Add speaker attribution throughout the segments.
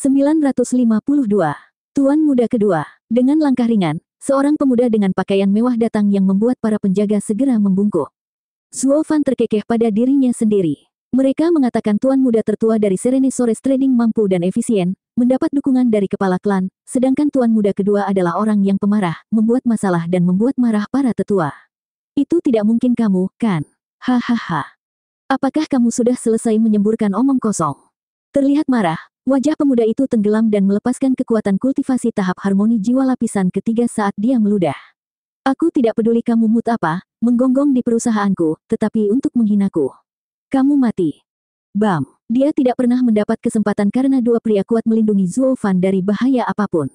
Speaker 1: 952. Tuan Muda Kedua. Dengan langkah ringan, seorang pemuda dengan pakaian mewah datang yang membuat para penjaga segera membungkuk. Zuo Fan terkekeh pada dirinya sendiri. Mereka mengatakan Tuan Muda tertua dari Serene Sores Trading mampu dan efisien, mendapat dukungan dari kepala klan, sedangkan Tuan Muda Kedua adalah orang yang pemarah, membuat masalah dan membuat marah para tetua. Itu tidak mungkin kamu, kan? Hahaha. Apakah kamu sudah selesai menyemburkan omong kosong? Terlihat marah, wajah pemuda itu tenggelam dan melepaskan kekuatan kultivasi tahap harmoni jiwa lapisan ketiga saat dia meludah. Aku tidak peduli kamu mood apa, menggonggong di perusahaanku, tetapi untuk menghinaku. Kamu mati. Bam. Dia tidak pernah mendapat kesempatan karena dua pria kuat melindungi Zuo Fan dari bahaya apapun.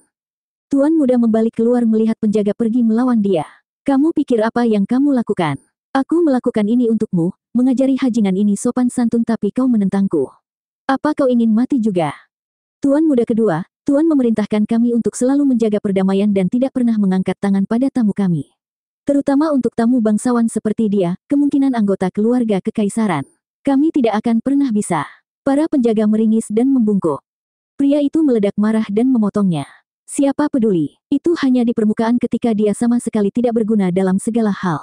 Speaker 1: Tuan Muda membalik keluar melihat penjaga pergi melawan dia. Kamu pikir apa yang kamu lakukan? Aku melakukan ini untukmu, mengajari hajingan ini sopan santun tapi kau menentangku. Apa kau ingin mati juga? Tuan Muda Kedua, Tuan memerintahkan kami untuk selalu menjaga perdamaian dan tidak pernah mengangkat tangan pada tamu kami. Terutama untuk tamu bangsawan seperti dia, kemungkinan anggota keluarga kekaisaran. Kami tidak akan pernah bisa. Para penjaga meringis dan membungkuk. Pria itu meledak marah dan memotongnya. Siapa peduli? Itu hanya di permukaan ketika dia sama sekali tidak berguna dalam segala hal.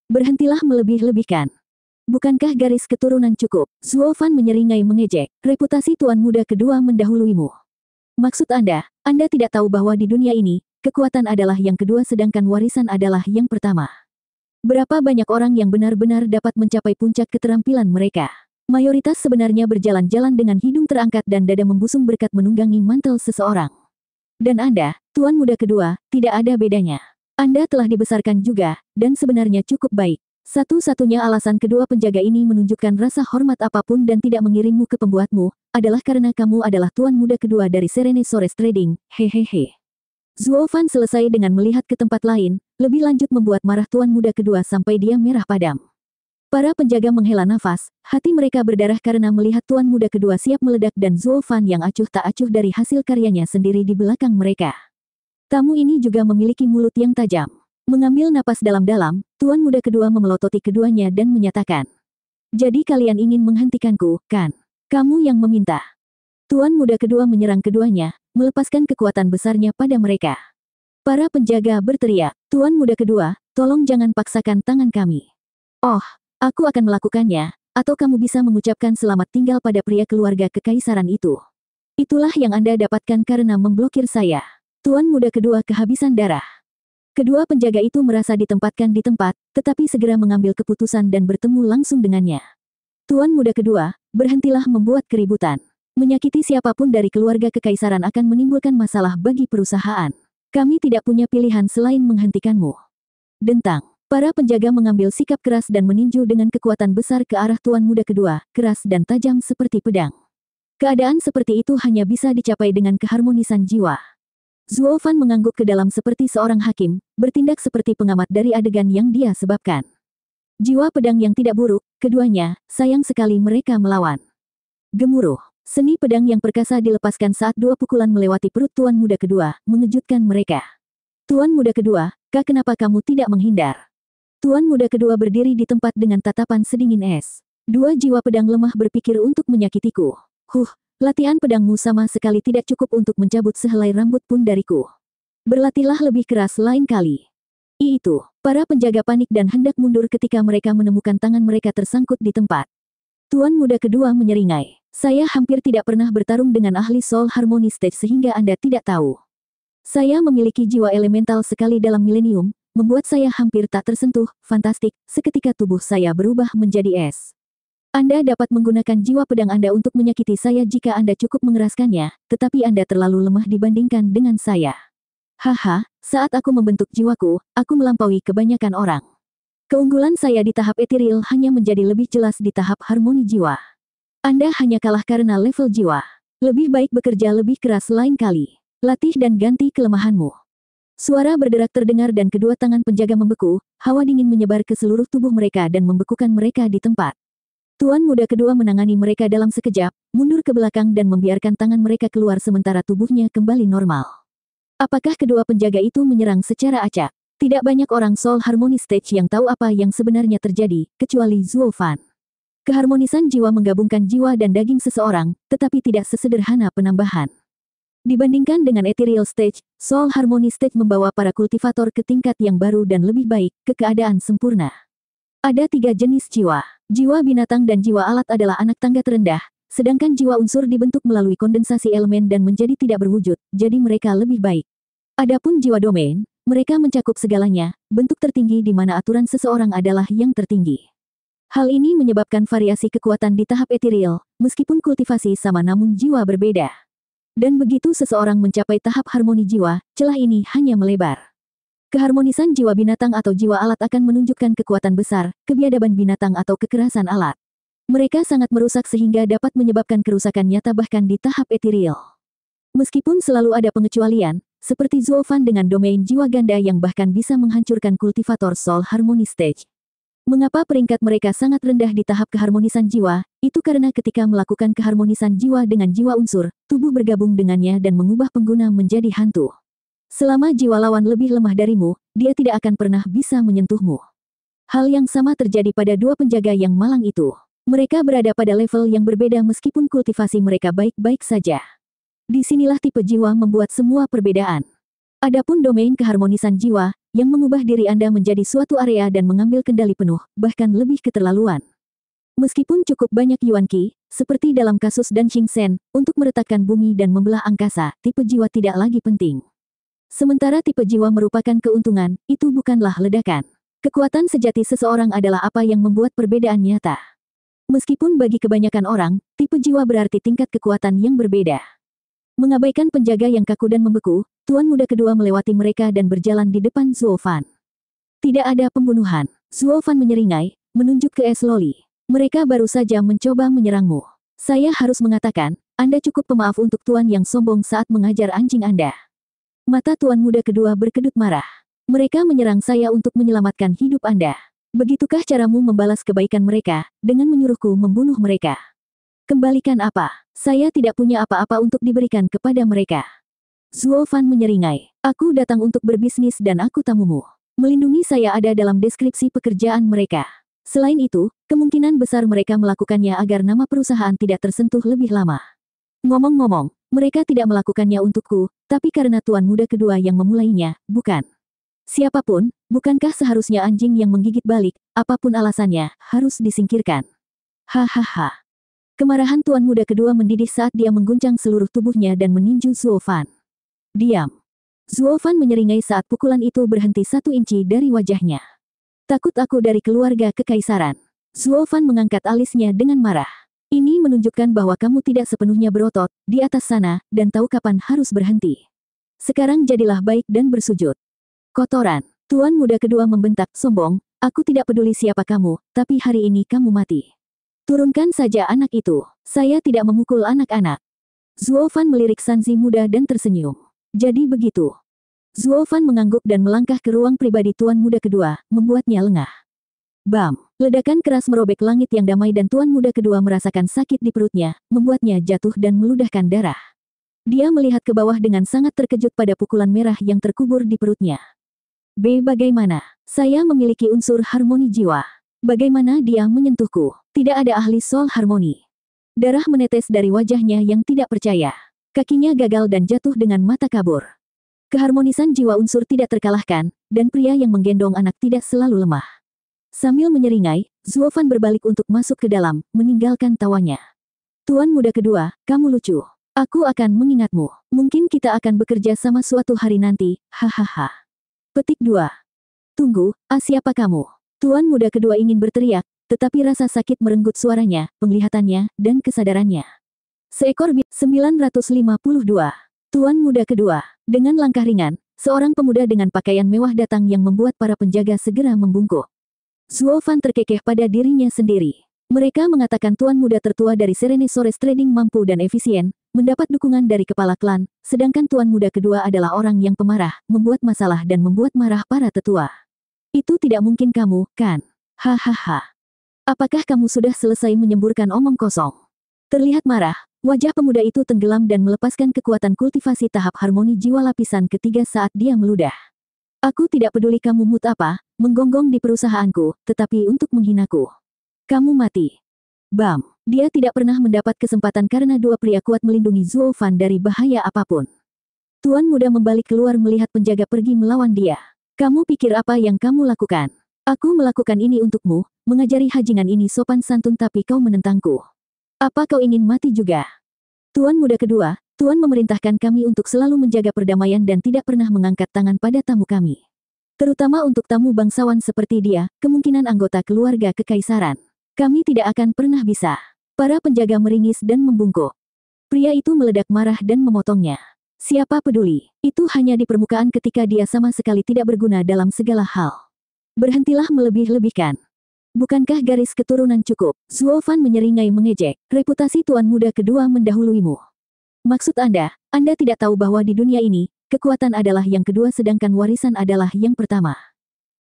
Speaker 1: Berhentilah melebih-lebihkan. Bukankah garis keturunan cukup? Zuo Fan menyeringai mengejek. Reputasi Tuan Muda Kedua mendahuluimu. Maksud Anda tidak tahu bahwa di dunia ini, kekuatan adalah yang kedua sedangkan warisan adalah yang pertama. Berapa banyak orang yang benar-benar dapat mencapai puncak keterampilan mereka? Mayoritas sebenarnya berjalan-jalan dengan hidung terangkat dan dada membusung berkat menunggangi mantel seseorang. Dan Anda, Tuan Muda Kedua, tidak ada bedanya. Anda telah dibesarkan juga, dan sebenarnya cukup baik. Satu-satunya alasan kedua penjaga ini menunjukkan rasa hormat apapun dan tidak mengirimmu ke pembuatmu, adalah karena kamu adalah Tuan Muda Kedua dari Serene Sores Trading, hehehe. Zuo Fan selesai dengan melihat ke tempat lain, lebih lanjut membuat marah Tuan Muda Kedua sampai dia merah padam. Para penjaga menghela nafas, hati mereka berdarah karena melihat Tuan Muda Kedua siap meledak dan Zuo Fan yang acuh tak acuh dari hasil karyanya sendiri di belakang mereka. Tamu ini juga memiliki mulut yang tajam. Mengambil napas dalam-dalam, Tuan Muda Kedua memelototi keduanya dan menyatakan, "Jadi kalian ingin menghentikanku, kan? Kamu yang meminta." Tuan Muda Kedua menyerang keduanya, melepaskan kekuatan besarnya pada mereka. Para penjaga berteriak, "Tuan Muda Kedua, tolong jangan paksakan tangan kami. Oh, aku akan melakukannya, atau kamu bisa mengucapkan selamat tinggal pada pria keluarga kekaisaran itu. Itulah yang Anda dapatkan karena memblokir saya." Tuan Muda Kedua kehabisan darah. Kedua penjaga itu merasa ditempatkan di tempat, tetapi segera mengambil keputusan dan bertemu langsung dengannya. Tuan Muda Kedua, berhentilah membuat keributan. Menyakiti siapapun dari keluarga kekaisaran akan menimbulkan masalah bagi perusahaan. Kami tidak punya pilihan selain menghentikanmu. Dentang. Para penjaga mengambil sikap keras dan meninju dengan kekuatan besar ke arah Tuan Muda Kedua, keras dan tajam seperti pedang. Keadaan seperti itu hanya bisa dicapai dengan keharmonisan jiwa. Zuo Fan mengangguk ke dalam seperti seorang hakim, bertindak seperti pengamat dari adegan yang dia sebabkan. Jiwa pedang yang tidak buruk, keduanya, sayang sekali mereka melawan. Gemuruh. Seni pedang yang perkasa dilepaskan saat dua pukulan melewati perut Tuan Muda Kedua, mengejutkan mereka. Tuan Muda Kedua, kenapa kamu tidak menghindar? Tuan Muda Kedua berdiri di tempat dengan tatapan sedingin es. Dua jiwa pedang lemah berpikir untuk menyakitiku. Latihan pedangmu sama sekali tidak cukup untuk mencabut sehelai rambut pun dariku. Berlatihlah lebih keras lain kali. Itu, para penjaga panik dan hendak mundur ketika mereka menemukan tangan mereka tersangkut di tempat. Tuan Muda Kedua menyeringai. Saya hampir tidak pernah bertarung dengan ahli Soul Harmony Stage sehingga Anda tidak tahu. Saya memiliki jiwa elemental sekali dalam milenium, membuat saya hampir tak tersentuh, fantastik, seketika tubuh saya berubah menjadi es. Anda dapat menggunakan jiwa pedang Anda untuk menyakiti saya jika Anda cukup mengeraskannya, tetapi Anda terlalu lemah dibandingkan dengan saya. Haha, saat aku membentuk jiwaku, aku melampaui kebanyakan orang. Keunggulan saya di tahap etiril hanya menjadi lebih jelas di tahap harmoni jiwa. Anda hanya kalah karena level jiwa. Lebih baik bekerja lebih keras lain kali. Latih dan ganti kelemahanmu. Suara berderak terdengar dan kedua tangan penjaga membeku, hawa dingin menyebar ke seluruh tubuh mereka dan membekukan mereka di tempat. Tuan Muda Kedua menangani mereka dalam sekejap, mundur ke belakang dan membiarkan tangan mereka keluar sementara tubuhnya kembali normal. Apakah kedua penjaga itu menyerang secara acak? Tidak banyak orang Soul Harmony Stage yang tahu apa yang sebenarnya terjadi, kecuali Zuo Fan. Keharmonisan jiwa menggabungkan jiwa dan daging seseorang, tetapi tidak sesederhana penambahan. Dibandingkan dengan Ethereal Stage, Soul Harmony Stage membawa para kultivator ke tingkat yang baru dan lebih baik, ke keadaan sempurna. Ada 3 jenis jiwa. Jiwa binatang dan jiwa alat adalah anak tangga terendah, sedangkan jiwa unsur dibentuk melalui kondensasi elemen dan menjadi tidak berwujud, jadi mereka lebih baik. Adapun jiwa domain, mereka mencakup segalanya, bentuk tertinggi di mana aturan seseorang adalah yang tertinggi. Hal ini menyebabkan variasi kekuatan di tahap ethereal, meskipun kultivasi sama namun jiwa berbeda. Dan begitu seseorang mencapai tahap harmoni jiwa, celah ini hanya melebar. Keharmonisan jiwa binatang atau jiwa alat akan menunjukkan kekuatan besar, kebiadaban binatang atau kekerasan alat. Mereka sangat merusak sehingga dapat menyebabkan kerusakan nyata bahkan di tahap ethereal. Meskipun selalu ada pengecualian, seperti Zuofan dengan domain jiwa ganda yang bahkan bisa menghancurkan kultivator Soul Harmony Stage. Mengapa peringkat mereka sangat rendah di tahap keharmonisan jiwa? Itu karena ketika melakukan keharmonisan jiwa dengan jiwa unsur, tubuh bergabung dengannya dan mengubah pengguna menjadi hantu. Selama jiwa lawan lebih lemah darimu, dia tidak akan pernah bisa menyentuhmu. Hal yang sama terjadi pada 2 penjaga yang malang itu. Mereka berada pada level yang berbeda meskipun kultivasi mereka baik-baik saja. Disinilah tipe jiwa membuat semua perbedaan. Adapun domain keharmonisan jiwa, yang mengubah diri Anda menjadi suatu area dan mengambil kendali penuh, bahkan lebih keterlaluan. Meskipun cukup banyak Yuan Qi, seperti dalam kasus Dan Xingchen, untuk meretakkan bumi dan membelah angkasa, tipe jiwa tidak lagi penting. Sementara tipe jiwa merupakan keuntungan, itu bukanlah ledakan. Kekuatan sejati seseorang adalah apa yang membuat perbedaan nyata. Meskipun bagi kebanyakan orang, tipe jiwa berarti tingkat kekuatan yang berbeda. Mengabaikan penjaga yang kaku dan membeku, Tuan Muda kedua melewati mereka dan berjalan di depan Zuofan. Tidak ada pembunuhan. Zuofan menyeringai, menunjuk ke es loli. Mereka baru saja mencoba menyerangmu. Saya harus mengatakan, Anda cukup pemaaf untuk Tuan yang sombong saat mengajar anjing Anda. Mata Tuan Muda kedua berkedut marah. Mereka menyerang saya untuk menyelamatkan hidup Anda. Begitukah caramu membalas kebaikan mereka, dengan menyuruhku membunuh mereka? Kembalikan apa? Saya tidak punya apa-apa untuk diberikan kepada mereka. Zuofan menyeringai. Aku datang untuk berbisnis dan aku tamumu. Melindungi saya ada dalam deskripsi pekerjaan mereka. Selain itu, kemungkinan besar mereka melakukannya agar nama perusahaan tidak tersentuh lebih lama. Ngomong-ngomong, mereka tidak melakukannya untukku, tapi karena Tuan Muda kedua yang memulainya, bukan? Siapapun, bukankah seharusnya anjing yang menggigit balik, apapun alasannya, harus disingkirkan? Hahaha. Kemarahan Tuan Muda kedua mendidih saat dia mengguncang seluruh tubuhnya dan meninju Zuofan. Diam. Zuofan menyeringai saat pukulan itu berhenti 1 inci dari wajahnya. Takut aku dari keluarga kekaisaran. Zuofan mengangkat alisnya dengan marah. Ini menunjukkan bahwa kamu tidak sepenuhnya berotot, di atas sana, dan tahu kapan harus berhenti. Sekarang jadilah baik dan bersujud. Kotoran. Tuan Muda kedua membentak, sombong, aku tidak peduli siapa kamu, tapi hari ini kamu mati. Turunkan saja anak itu. Saya tidak memukul anak-anak. Zuofan melirik Sanzi muda dan tersenyum. Jadi begitu. Zuofan mengangguk dan melangkah ke ruang pribadi Tuan Muda kedua, membuatnya lengah. Bam! Ledakan keras merobek langit yang damai dan Tuan Muda kedua merasakan sakit di perutnya, membuatnya jatuh dan meludahkan darah. Dia melihat ke bawah dengan sangat terkejut pada pukulan merah yang terkubur di perutnya. Bagaimana? Saya memiliki unsur harmoni jiwa. Bagaimana dia menyentuhku? Tidak ada ahli soul harmoni. Darah menetes dari wajahnya yang tidak percaya. Kakinya gagal dan jatuh dengan mata kabur. Keharmonisan jiwa unsur tidak terkalahkan, dan pria yang menggendong anak tidak selalu lemah. Sambil menyeringai, Zuofan berbalik untuk masuk ke dalam, meninggalkan tawanya. Tuan Muda kedua, kamu lucu. Aku akan mengingatmu. Mungkin kita akan bekerja sama suatu hari nanti, hahaha. Petik 2. Tunggu, siapa kamu? Tuan Muda kedua ingin berteriak, tetapi rasa sakit merenggut suaranya, penglihatannya, dan kesadarannya. Seekor 952. Tuan Muda kedua. Dengan langkah ringan, seorang pemuda dengan pakaian mewah datang yang membuat para penjaga segera membungkuk. Zuofan terkekeh pada dirinya sendiri. Mereka mengatakan Tuan Muda tertua dari Serene Sores Trading mampu dan efisien, mendapat dukungan dari kepala klan, sedangkan Tuan Muda kedua adalah orang yang pemarah, membuat masalah dan membuat marah para tetua. Itu tidak mungkin kamu, kan? Hahaha. Apakah kamu sudah selesai menyemburkan omong kosong? Terlihat marah, wajah pemuda itu tenggelam dan melepaskan kekuatan kultivasi tahap harmoni jiwa lapisan ketiga saat dia meludah. Aku tidak peduli kamu mood apa, menggonggong di perusahaanku, tetapi untuk menghinaku. Kamu mati. Bam. Dia tidak pernah mendapat kesempatan karena dua pria kuat melindungi Zuo Fan dari bahaya apapun. Tuan muda membalik keluar melihat penjaga pergi melawan dia. Kamu pikir apa yang kamu lakukan? Aku melakukan ini untukmu, mengajari hajingan ini sopan santun tapi kau menentangku. Apa kau ingin mati juga? Tuan muda kedua, Tuan memerintahkan kami untuk selalu menjaga perdamaian dan tidak pernah mengangkat tangan pada tamu kami. Terutama untuk tamu bangsawan seperti dia, kemungkinan anggota keluarga kekaisaran. Kami tidak akan pernah bisa. Para penjaga meringis dan membungkuk. Pria itu meledak marah dan memotongnya. Siapa peduli, itu hanya di permukaan ketika dia sama sekali tidak berguna dalam segala hal. Berhentilah melebih-lebihkan. Bukankah garis keturunan cukup? Zuo Fan menyeringai mengejek. Reputasi tuan muda kedua mendahuluimu. Maksud Anda tidak tahu bahwa di dunia ini, kekuatan adalah yang kedua sedangkan warisan adalah yang pertama.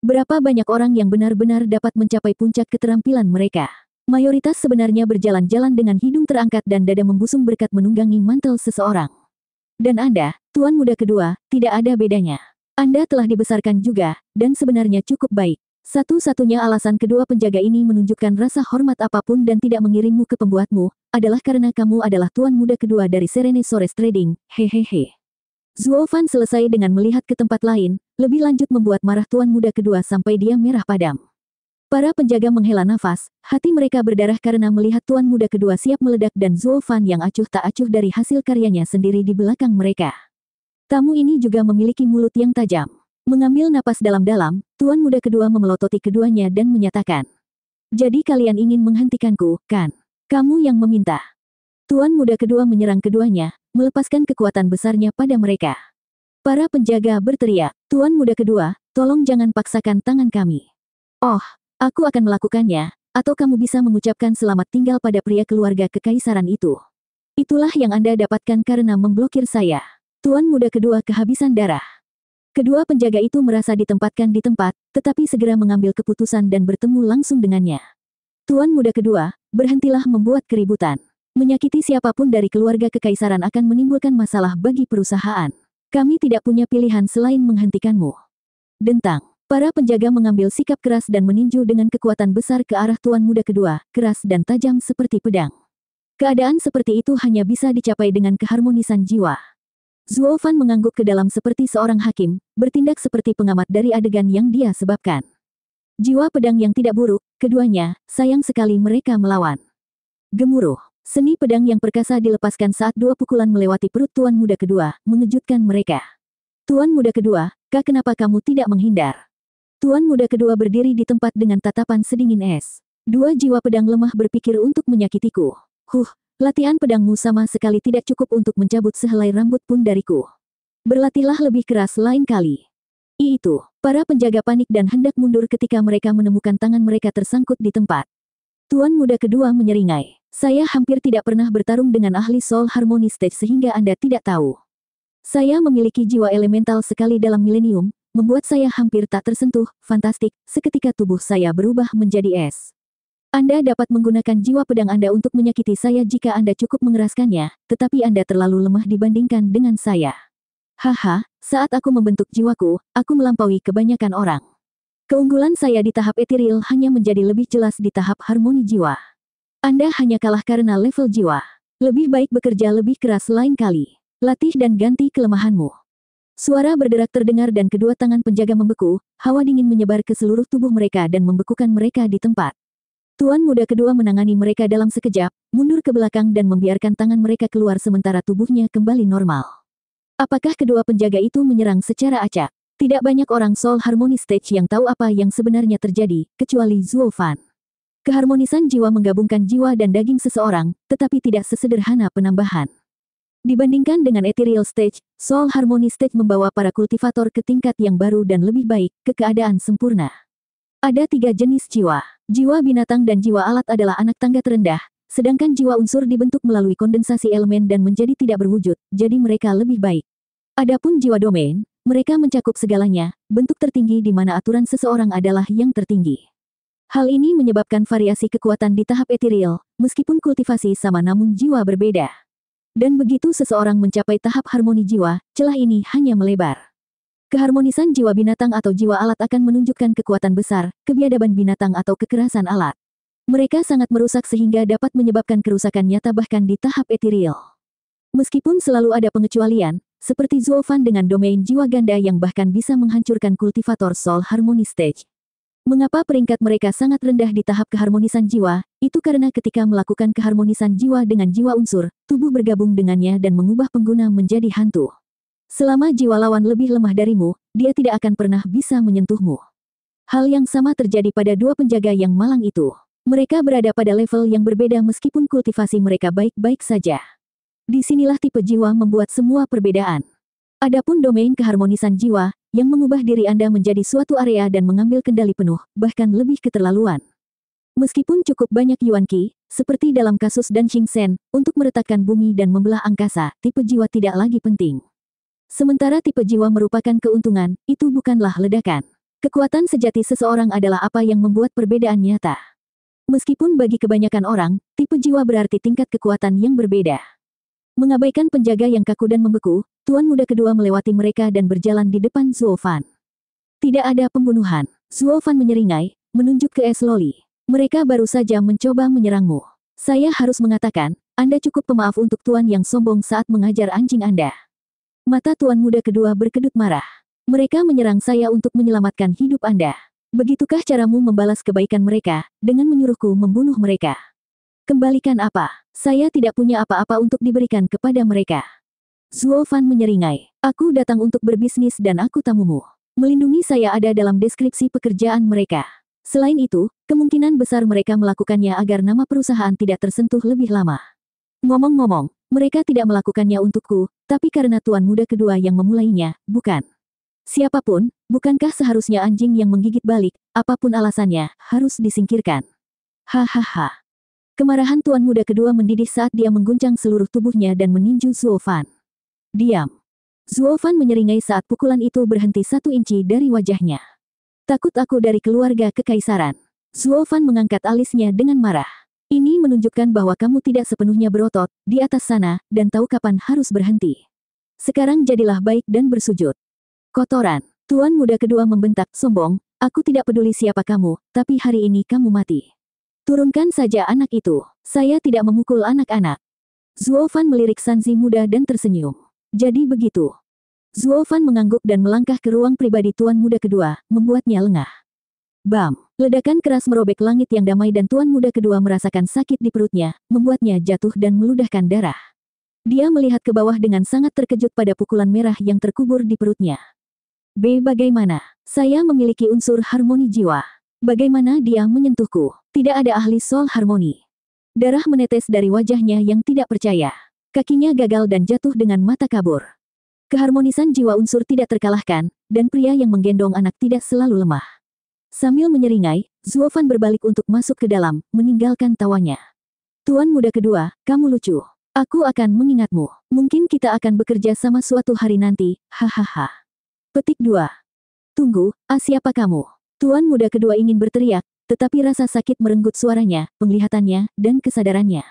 Speaker 1: Berapa banyak orang yang benar-benar dapat mencapai puncak keterampilan mereka? Mayoritas sebenarnya berjalan-jalan dengan hidung terangkat dan dada membusung berkat menunggangi mantel seseorang. Dan Anda, tuan muda kedua, tidak ada bedanya. Anda telah dibesarkan juga, dan sebenarnya cukup baik. Satu-satunya alasan kedua penjaga ini menunjukkan rasa hormat apapun dan tidak mengirimmu ke pembuatmu, adalah karena kamu adalah tuan muda kedua dari Serene Sores Trading, hehehe. Zuo Fan selesai dengan melihat ke tempat lain, lebih lanjut membuat marah tuan muda kedua sampai dia merah padam. Para penjaga menghela nafas, hati mereka berdarah karena melihat tuan muda kedua siap meledak dan Zuo Fan yang acuh tak acuh dari hasil karyanya sendiri di belakang mereka. Tamu ini juga memiliki mulut yang tajam. Mengambil napas dalam-dalam, tuan muda kedua memelototi keduanya dan menyatakan, "Jadi kalian ingin menghentikanku, kan? Kamu yang meminta." Tuan muda kedua menyerang keduanya, melepaskan kekuatan besarnya pada mereka. Para penjaga berteriak, "Tuan muda kedua, tolong jangan paksakan tangan kami." "Oh, aku akan melakukannya, atau kamu bisa mengucapkan selamat tinggal pada pria keluarga kekaisaran itu. Itulah yang Anda dapatkan karena memblokir saya." Tuan muda kedua kehabisan darah. Kedua penjaga itu merasa ditempatkan di tempat, tetapi segera mengambil keputusan dan bertemu langsung dengannya. Tuan muda kedua, berhentilah membuat keributan. Menyakiti siapapun dari keluarga kekaisaran akan menimbulkan masalah bagi perusahaan. Kami tidak punya pilihan selain menghentikanmu. Dentang. Para penjaga mengambil sikap keras dan meninju dengan kekuatan besar ke arah tuan muda kedua, keras dan tajam seperti pedang. Keadaan seperti itu hanya bisa dicapai dengan keharmonisan jiwa. Zuo Fan mengangguk ke dalam seperti seorang hakim, bertindak seperti pengamat dari adegan yang dia sebabkan. Jiwa pedang yang tidak buruk, keduanya, sayang sekali mereka melawan. Gemuruh. Seni pedang yang perkasa dilepaskan saat dua pukulan melewati perut tuan muda kedua, mengejutkan mereka. Tuan muda kedua, kenapa kamu tidak menghindar? Tuan muda kedua berdiri di tempat dengan tatapan sedingin es. Dua jiwa pedang lemah berpikir untuk menyakitiku. Latihan pedangmu sama sekali tidak cukup untuk mencabut sehelai rambut pun dariku. Berlatihlah lebih keras lain kali. Itu, para penjaga panik dan hendak mundur ketika mereka menemukan tangan mereka tersangkut di tempat. Tuan muda kedua menyeringai. Saya hampir tidak pernah bertarung dengan ahli Soul Harmony Stage sehingga Anda tidak tahu. Saya memiliki jiwa elemental sekali dalam milenium, membuat saya hampir tak tersentuh, fantastik, seketika tubuh saya berubah menjadi es. Anda dapat menggunakan jiwa pedang Anda untuk menyakiti saya jika Anda cukup mengeraskannya, tetapi Anda terlalu lemah dibandingkan dengan saya. Haha, saat aku membentuk jiwaku, aku melampaui kebanyakan orang. Keunggulan saya di tahap ethereal hanya menjadi lebih jelas di tahap harmoni jiwa. Anda hanya kalah karena level jiwa. Lebih baik bekerja lebih keras lain kali. Latih dan ganti kelemahanmu. Suara berderak terdengar dan kedua tangan penjaga membeku, hawa dingin menyebar ke seluruh tubuh mereka dan membekukan mereka di tempat. Tuan muda kedua menangani mereka dalam sekejap, mundur ke belakang dan membiarkan tangan mereka keluar sementara tubuhnya kembali normal. Apakah kedua penjaga itu menyerang secara acak? Tidak banyak orang Soul Harmony Stage yang tahu apa yang sebenarnya terjadi, kecuali Zuo Fan. Keharmonisan jiwa menggabungkan jiwa dan daging seseorang, tetapi tidak sesederhana penambahan. Dibandingkan dengan Ethereal Stage, Soul Harmony Stage membawa para kultivator ke tingkat yang baru dan lebih baik, ke keadaan sempurna. Ada 3 jenis jiwa. Jiwa binatang dan jiwa alat adalah anak tangga terendah, sedangkan jiwa unsur dibentuk melalui kondensasi elemen dan menjadi tidak berwujud, jadi mereka lebih baik. Adapun jiwa domain, mereka mencakup segalanya, bentuk tertinggi di mana aturan seseorang adalah yang tertinggi. Hal ini menyebabkan variasi kekuatan di tahap ethereal, meskipun kultivasi sama namun jiwa berbeda. Dan begitu seseorang mencapai tahap harmoni jiwa, celah ini hanya melebar. Keharmonisan jiwa binatang atau jiwa alat akan menunjukkan kekuatan besar, kebiadaban binatang atau kekerasan alat. Mereka sangat merusak sehingga dapat menyebabkan kerusakan nyata bahkan di tahap ethereal. Meskipun selalu ada pengecualian, seperti Zuofan dengan domain jiwa ganda yang bahkan bisa menghancurkan kultivator Soul Harmony Stage. Mengapa peringkat mereka sangat rendah di tahap keharmonisan jiwa? Itu karena ketika melakukan keharmonisan jiwa dengan jiwa unsur, tubuh bergabung dengannya dan mengubah pengguna menjadi hantu. Selama jiwa lawan lebih lemah darimu, dia tidak akan pernah bisa menyentuhmu. Hal yang sama terjadi pada dua penjaga yang malang itu. Mereka berada pada level yang berbeda meskipun kultivasi mereka baik-baik saja. Disinilah tipe jiwa membuat semua perbedaan. Adapun domain keharmonisan jiwa, yang mengubah diri Anda menjadi suatu area dan mengambil kendali penuh, bahkan lebih keterlaluan. Meskipun cukup banyak Yuan Qi, seperti dalam kasus Dan Xingchen, untuk meretakkan bumi dan membelah angkasa, tipe jiwa tidak lagi penting. Sementara tipe jiwa merupakan keuntungan, itu bukanlah ledakan. Kekuatan sejati seseorang adalah apa yang membuat perbedaan nyata. Meskipun bagi kebanyakan orang, tipe jiwa berarti tingkat kekuatan yang berbeda. Mengabaikan penjaga yang kaku dan membeku, Tuan Muda kedua melewati mereka dan berjalan di depan Zuofan. Tidak ada pembunuhan. Zuofan menyeringai, menunjuk ke Es Loli. Mereka baru saja mencoba menyerangmu. Saya harus mengatakan, Anda cukup pemaaf untuk Tuan yang sombong saat mengajar anjing Anda. Mata Tuan Muda kedua berkedut marah. Mereka menyerang saya untuk menyelamatkan hidup Anda. Begitukah caramu membalas kebaikan mereka, dengan menyuruhku membunuh mereka? Kembalikan apa? Saya tidak punya apa-apa untuk diberikan kepada mereka. Zuofan menyeringai. Aku datang untuk berbisnis dan aku tamumu. Melindungi saya ada dalam deskripsi pekerjaan mereka. Selain itu, kemungkinan besar mereka melakukannya agar nama perusahaan tidak tersentuh lebih lama. Ngomong-ngomong, mereka tidak melakukannya untukku, tapi karena Tuan Muda kedua yang memulainya, bukan? Siapapun, bukankah seharusnya anjing yang menggigit balik, apapun alasannya, harus disingkirkan? Hahaha. Kemarahan Tuan Muda kedua mendidih saat dia mengguncang seluruh tubuhnya dan meninju Zuofan. Diam. Zuofan menyeringai saat pukulan itu berhenti 1 inci dari wajahnya. Takut aku dari keluarga kekaisaran. Zuofan mengangkat alisnya dengan marah. Ini menunjukkan bahwa kamu tidak sepenuhnya berotot di atas sana dan tahu kapan harus berhenti. Sekarang jadilah baik dan bersujud. Kotoran. Tuan Muda kedua membentak sombong, aku tidak peduli siapa kamu, tapi hari ini kamu mati. Turunkan saja anak itu. Saya tidak memukul anak-anak. Zuofan melirik Sanzi muda dan tersenyum. Jadi begitu. Zuofan mengangguk dan melangkah ke ruang pribadi Tuan Muda kedua, membuatnya lengah. Bam! Ledakan keras merobek langit yang damai dan Tuan Muda kedua merasakan sakit di perutnya, membuatnya jatuh dan meludahkan darah. Dia melihat ke bawah dengan sangat terkejut pada pukulan merah yang terkubur di perutnya. Bagaimana? Saya memiliki unsur harmoni jiwa. Bagaimana dia menyentuhku? Tidak ada ahli Soul Harmony. Darah menetes dari wajahnya yang tidak percaya. Kakinya gagal dan jatuh dengan mata kabur. Keharmonisan jiwa unsur tidak terkalahkan, dan pria yang menggendong anak tidak selalu lemah. Sambil menyeringai, Zuofan berbalik untuk masuk ke dalam, meninggalkan tawanya. Tuan Muda kedua, kamu lucu. Aku akan mengingatmu. Mungkin kita akan bekerja sama suatu hari nanti, hahaha. Petik 2. Tunggu, siapa kamu? Tuan Muda kedua ingin berteriak, tetapi rasa sakit merenggut suaranya, penglihatannya, dan kesadarannya.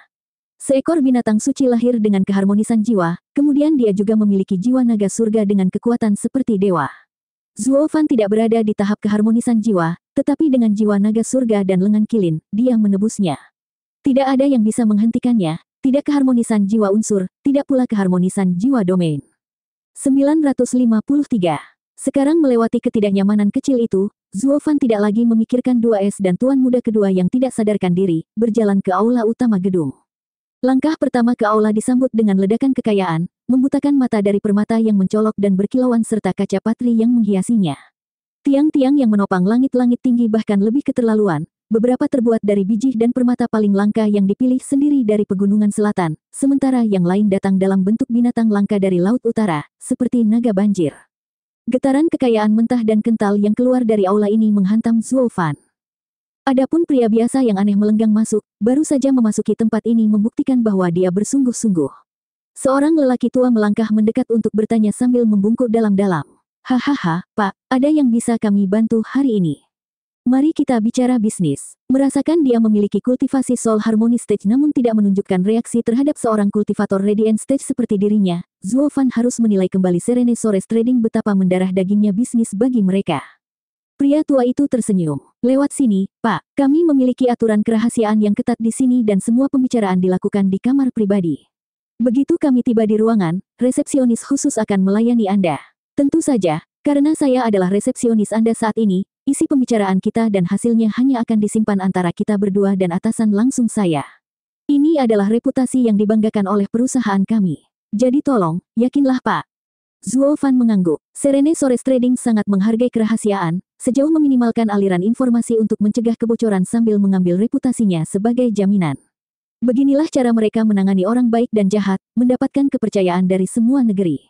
Speaker 1: Seekor binatang suci lahir dengan keharmonisan jiwa, kemudian dia juga memiliki jiwa naga surga dengan kekuatan seperti dewa. Zuofan tidak berada di tahap keharmonisan jiwa, tetapi dengan jiwa naga surga dan lengan kilin, dia menebusnya. Tidak ada yang bisa menghentikannya, tidak keharmonisan jiwa unsur, tidak pula keharmonisan jiwa domain. 953. Sekarang melewati ketidaknyamanan kecil itu, Zuofan tidak lagi memikirkan 2S dan Tuan Muda kedua yang tidak sadarkan diri, berjalan ke aula utama gedung. Langkah pertama ke aula disambut dengan ledakan kekayaan, membutakan mata dari permata yang mencolok dan berkilauan serta kaca patri yang menghiasinya. Tiang-tiang yang menopang langit-langit tinggi bahkan lebih keterlaluan, beberapa terbuat dari biji dan permata paling langka yang dipilih sendiri dari pegunungan selatan, sementara yang lain datang dalam bentuk binatang langka dari laut utara, seperti naga banjir. Getaran kekayaan mentah dan kental yang keluar dari aula ini menghantam Zuofan. Adapun pria biasa yang aneh melenggang masuk, baru saja memasuki tempat ini membuktikan bahwa dia bersungguh-sungguh. Seorang lelaki tua melangkah mendekat untuk bertanya sambil membungkuk dalam-dalam. Hahaha, Pak, ada yang bisa kami bantu hari ini? Mari kita bicara bisnis. Merasakan dia memiliki kultivasi Soul Harmony Stage namun tidak menunjukkan reaksi terhadap seorang kultivator Radiant Stage seperti dirinya, Zuofan harus menilai kembali Serene Sores Trading betapa mendarah dagingnya bisnis bagi mereka. Pria tua itu tersenyum. Lewat sini, Pak. Kami memiliki aturan kerahasiaan yang ketat di sini dan semua pembicaraan dilakukan di kamar pribadi. Begitu kami tiba di ruangan, resepsionis khusus akan melayani Anda. Tentu saja, karena saya adalah resepsionis Anda saat ini, isi pembicaraan kita dan hasilnya hanya akan disimpan antara kita berdua dan atasan langsung saya. Ini adalah reputasi yang dibanggakan oleh perusahaan kami. Jadi tolong, yakinlah Pak. Zuo Fan mengangguk. Serene Sores Trading sangat menghargai kerahasiaan, sejauh meminimalkan aliran informasi untuk mencegah kebocoran sambil mengambil reputasinya sebagai jaminan. Beginilah cara mereka menangani orang baik dan jahat, mendapatkan kepercayaan dari semua negeri.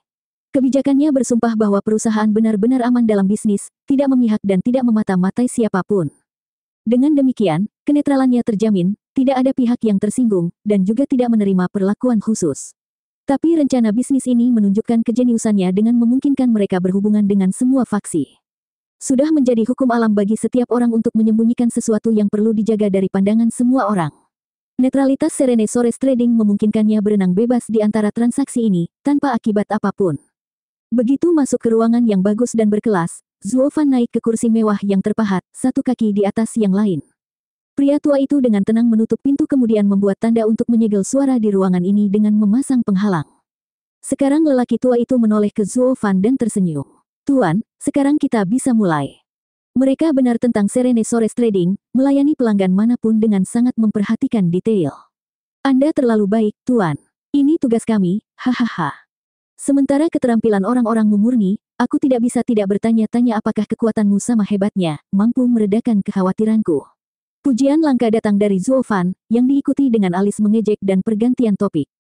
Speaker 1: Kebijakannya bersumpah bahwa perusahaan benar-benar aman dalam bisnis, tidak memihak dan tidak memata-matai siapapun. Dengan demikian, kenetralannya terjamin, tidak ada pihak yang tersinggung, dan juga tidak menerima perlakuan khusus. Tapi rencana bisnis ini menunjukkan kejeniusannya dengan memungkinkan mereka berhubungan dengan semua faksi. Sudah menjadi hukum alam bagi setiap orang untuk menyembunyikan sesuatu yang perlu dijaga dari pandangan semua orang. Netralitas Serene Sores Trading memungkinkannya berenang bebas di antara transaksi ini, tanpa akibat apapun. Begitu masuk ke ruangan yang bagus dan berkelas, Zuo Fan naik ke kursi mewah yang terpahat, satu kaki di atas yang lain. Pria tua itu dengan tenang menutup pintu kemudian membuat tanda untuk menyegel suara di ruangan ini dengan memasang penghalang. Sekarang lelaki tua itu menoleh ke Zuo Fan dan tersenyum. Tuan, sekarang kita bisa mulai. Mereka benar tentang Serene Sores Trading, melayani pelanggan manapun dengan sangat memperhatikan detail. Anda terlalu baik, Tuan. Ini tugas kami, hahaha. Sementara keterampilan orang-orangmu murni, aku tidak bisa tidak bertanya-tanya apakah kekuatanmu sama hebatnya, mampu meredakan kekhawatiranku. Pujian langka datang dari Zuo Fan, yang diikuti dengan alis mengejek dan pergantian topik.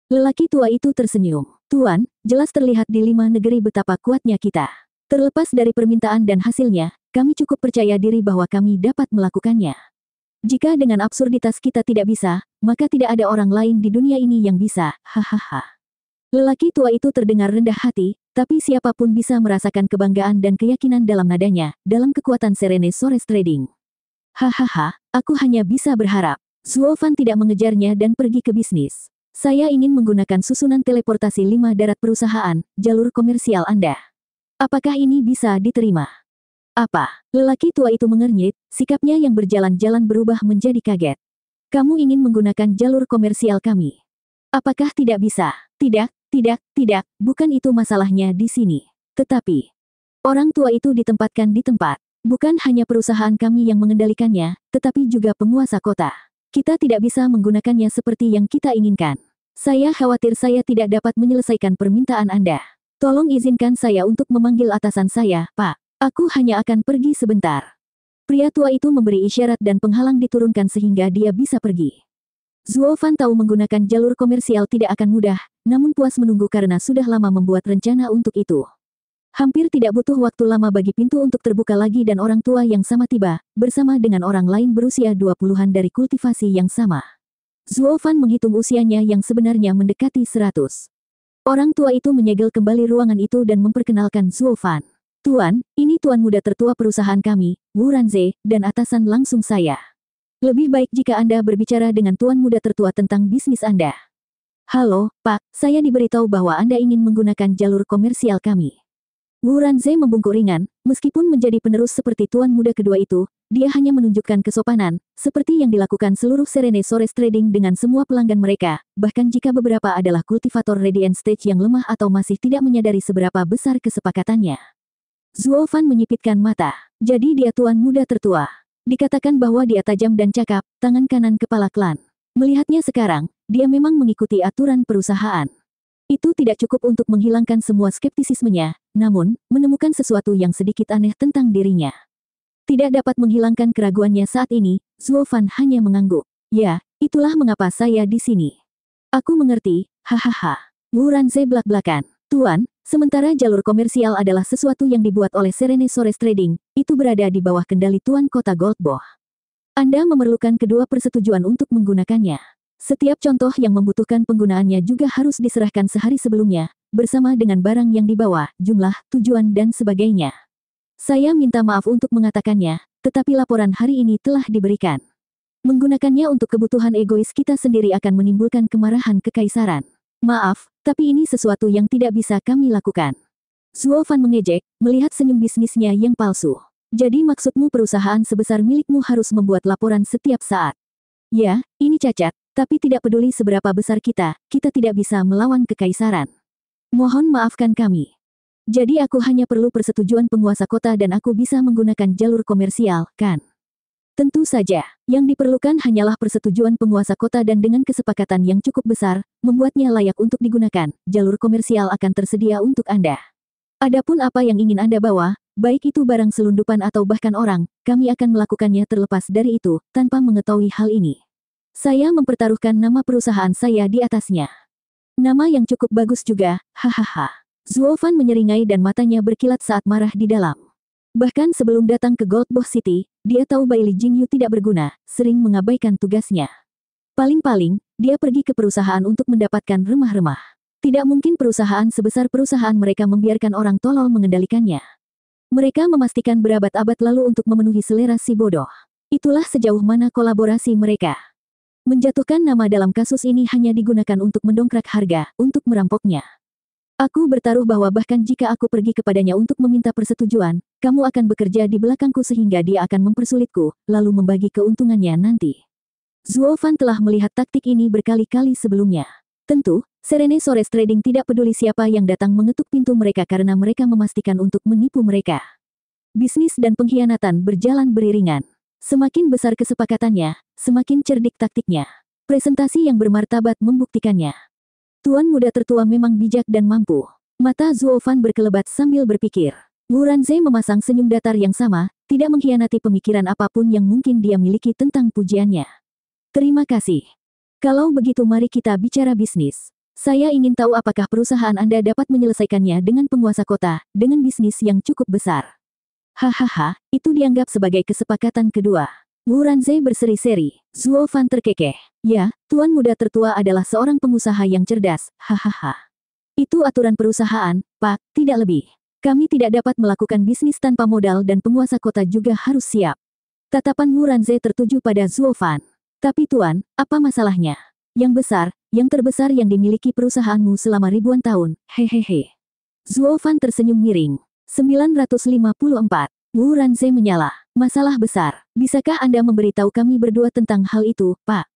Speaker 1: Lelaki tua itu tersenyum. Tuan, jelas terlihat di 5 negeri betapa kuatnya kita. Terlepas dari permintaan dan hasilnya, kami cukup percaya diri bahwa kami dapat melakukannya. Jika dengan absurditas kita tidak bisa, maka tidak ada orang lain di dunia ini yang bisa, hahaha. Lelaki tua itu terdengar rendah hati, tapi siapapun bisa merasakan kebanggaan dan keyakinan dalam nadanya, dalam kekuatan Serene Sores Trading. Hahaha, aku hanya bisa berharap. Zuo Fan tidak mengejarnya dan pergi ke bisnis. Saya ingin menggunakan susunan teleportasi 5 darat perusahaan, jalur komersial Anda. Apakah ini bisa diterima? Apa? Lelaki tua itu mengernyit, sikapnya yang berjalan-jalan berubah menjadi kaget. Kamu ingin menggunakan jalur komersial kami? Apakah tidak bisa? Tidak, bukan itu masalahnya di sini. Tetapi, orang tua itu ditempatkan di tempat. Bukan hanya perusahaan kami yang mengendalikannya, tetapi juga penguasa kota. Kita tidak bisa menggunakannya seperti yang kita inginkan. Saya khawatir saya tidak dapat menyelesaikan permintaan Anda. Tolong izinkan saya untuk memanggil atasan saya, Pak. Aku hanya akan pergi sebentar. Pria tua itu memberi isyarat dan penghalang diturunkan sehingga dia bisa pergi. Zuo Fan tahu menggunakan jalur komersial tidak akan mudah, namun puas menunggu karena sudah lama membuat rencana untuk itu. Hampir tidak butuh waktu lama bagi pintu untuk terbuka lagi dan orang tua yang sama tiba, bersama dengan orang lain berusia 20-an dari kultivasi yang sama. Zuo Fan menghitung usianya yang sebenarnya mendekati 100. Orang tua itu menyegel kembali ruangan itu dan memperkenalkan Zuo Fan. Tuan, ini tuan muda tertua perusahaan kami, Wu Ranze, dan atasan langsung saya. Lebih baik jika Anda berbicara dengan tuan muda tertua tentang bisnis Anda. Halo, Pak, saya diberitahu bahwa Anda ingin menggunakan jalur komersial kami. Wu Ranze membungkuk ringan, meskipun menjadi penerus seperti tuan muda kedua itu, dia hanya menunjukkan kesopanan, seperti yang dilakukan seluruh Serene Sores Trading dengan semua pelanggan mereka, bahkan jika beberapa adalah kultivator Radiant Stage yang lemah atau masih tidak menyadari seberapa besar kesepakatannya. Zuo Fan menyipitkan mata. Jadi dia tuan muda tertua. Dikatakan bahwa dia tajam dan cakap, tangan kanan kepala klan. Melihatnya sekarang, dia memang mengikuti aturan perusahaan. Itu tidak cukup untuk menghilangkan semua skeptisismenya, namun, menemukan sesuatu yang sedikit aneh tentang dirinya. Tidak dapat menghilangkan keraguannya saat ini, Zuo Fan hanya mengangguk. Ya, itulah mengapa saya di sini. Aku mengerti, hahaha. Wu Ranze belak-belakan. Tuan, sementara jalur komersial adalah sesuatu yang dibuat oleh Serene Sores Trading, itu berada di bawah kendali Tuan Kota Goldbow. Anda memerlukan kedua persetujuan untuk menggunakannya. Setiap contoh yang membutuhkan penggunaannya juga harus diserahkan sehari sebelumnya, bersama dengan barang yang dibawa, jumlah, tujuan dan sebagainya. Saya minta maaf untuk mengatakannya, tetapi laporan hari ini telah diberikan. Menggunakannya untuk kebutuhan egois kita sendiri akan menimbulkan kemarahan kekaisaran. Maaf, tapi ini sesuatu yang tidak bisa kami lakukan. Zuo Fan mengejek, melihat senyum bisnisnya yang palsu. Jadi maksudmu perusahaan sebesar milikmu harus membuat laporan setiap saat? Ya, ini cacat, tapi tidak peduli seberapa besar kita tidak bisa melawan kekaisaran. Mohon maafkan kami. Jadi aku hanya perlu persetujuan penguasa kota dan aku bisa menggunakan jalur komersial, kan? Tentu saja, yang diperlukan hanyalah persetujuan penguasa kota dan dengan kesepakatan yang cukup besar, membuatnya layak untuk digunakan, jalur komersial akan tersedia untuk Anda. Adapun apa yang ingin Anda bawa, baik itu barang selundupan atau bahkan orang, kami akan melakukannya terlepas dari itu, tanpa mengetahui hal ini. Saya mempertaruhkan nama perusahaan saya di atasnya. Nama yang cukup bagus juga, hahaha. Zuo Fan menyeringai dan matanya berkilat saat marah di dalam. Bahkan sebelum datang ke Gold Boss City, dia tahu Bai Li Jingyu tidak berguna, sering mengabaikan tugasnya. Paling-paling, dia pergi ke perusahaan untuk mendapatkan remah-remah. Tidak mungkin perusahaan sebesar perusahaan mereka membiarkan orang tolol mengendalikannya. Mereka memastikan berabad-abad lalu untuk memenuhi selera si bodoh. Itulah sejauh mana kolaborasi mereka. Menjatuhkan nama dalam kasus ini hanya digunakan untuk mendongkrak harga, untuk merampoknya. Aku bertaruh bahwa bahkan jika aku pergi kepadanya untuk meminta persetujuan, kamu akan bekerja di belakangku sehingga dia akan mempersulitku, lalu membagi keuntungannya nanti. Zuo Fan telah melihat taktik ini berkali-kali sebelumnya. Tentu, Serene Sores Trading tidak peduli siapa yang datang mengetuk pintu mereka karena mereka memastikan untuk menipu mereka. Bisnis dan pengkhianatan berjalan beriringan. Semakin besar kesepakatannya, semakin cerdik taktiknya. Presentasi yang bermartabat membuktikannya. Tuan muda tertua memang bijak dan mampu. Mata Zuo Fan berkelebat sambil berpikir. Wu Ranze memasang senyum datar yang sama, tidak mengkhianati pemikiran apapun yang mungkin dia miliki tentang pujiannya. Terima kasih. Kalau begitu mari kita bicara bisnis. Saya ingin tahu apakah perusahaan Anda dapat menyelesaikannya dengan penguasa kota, dengan bisnis yang cukup besar. Hahaha, itu dianggap sebagai kesepakatan kedua. Wu Ranze berseri-seri. Zuo Fan terkekeh. Ya, tuan muda tertua adalah seorang pengusaha yang cerdas, hahaha. Itu aturan perusahaan, Pak, tidak lebih. Kami tidak dapat melakukan bisnis tanpa modal dan penguasa kota juga harus siap. Tatapan Wu Ranze tertuju pada Zuo Fan. Tapi tuan, apa masalahnya? Yang besar, yang terbesar yang dimiliki perusahaanmu selama ribuan tahun, hehehe. Zuo Fan tersenyum miring. 954. Wu Ranze menyala. Masalah besar. Bisakah Anda memberitahu kami berdua tentang hal itu, Pak?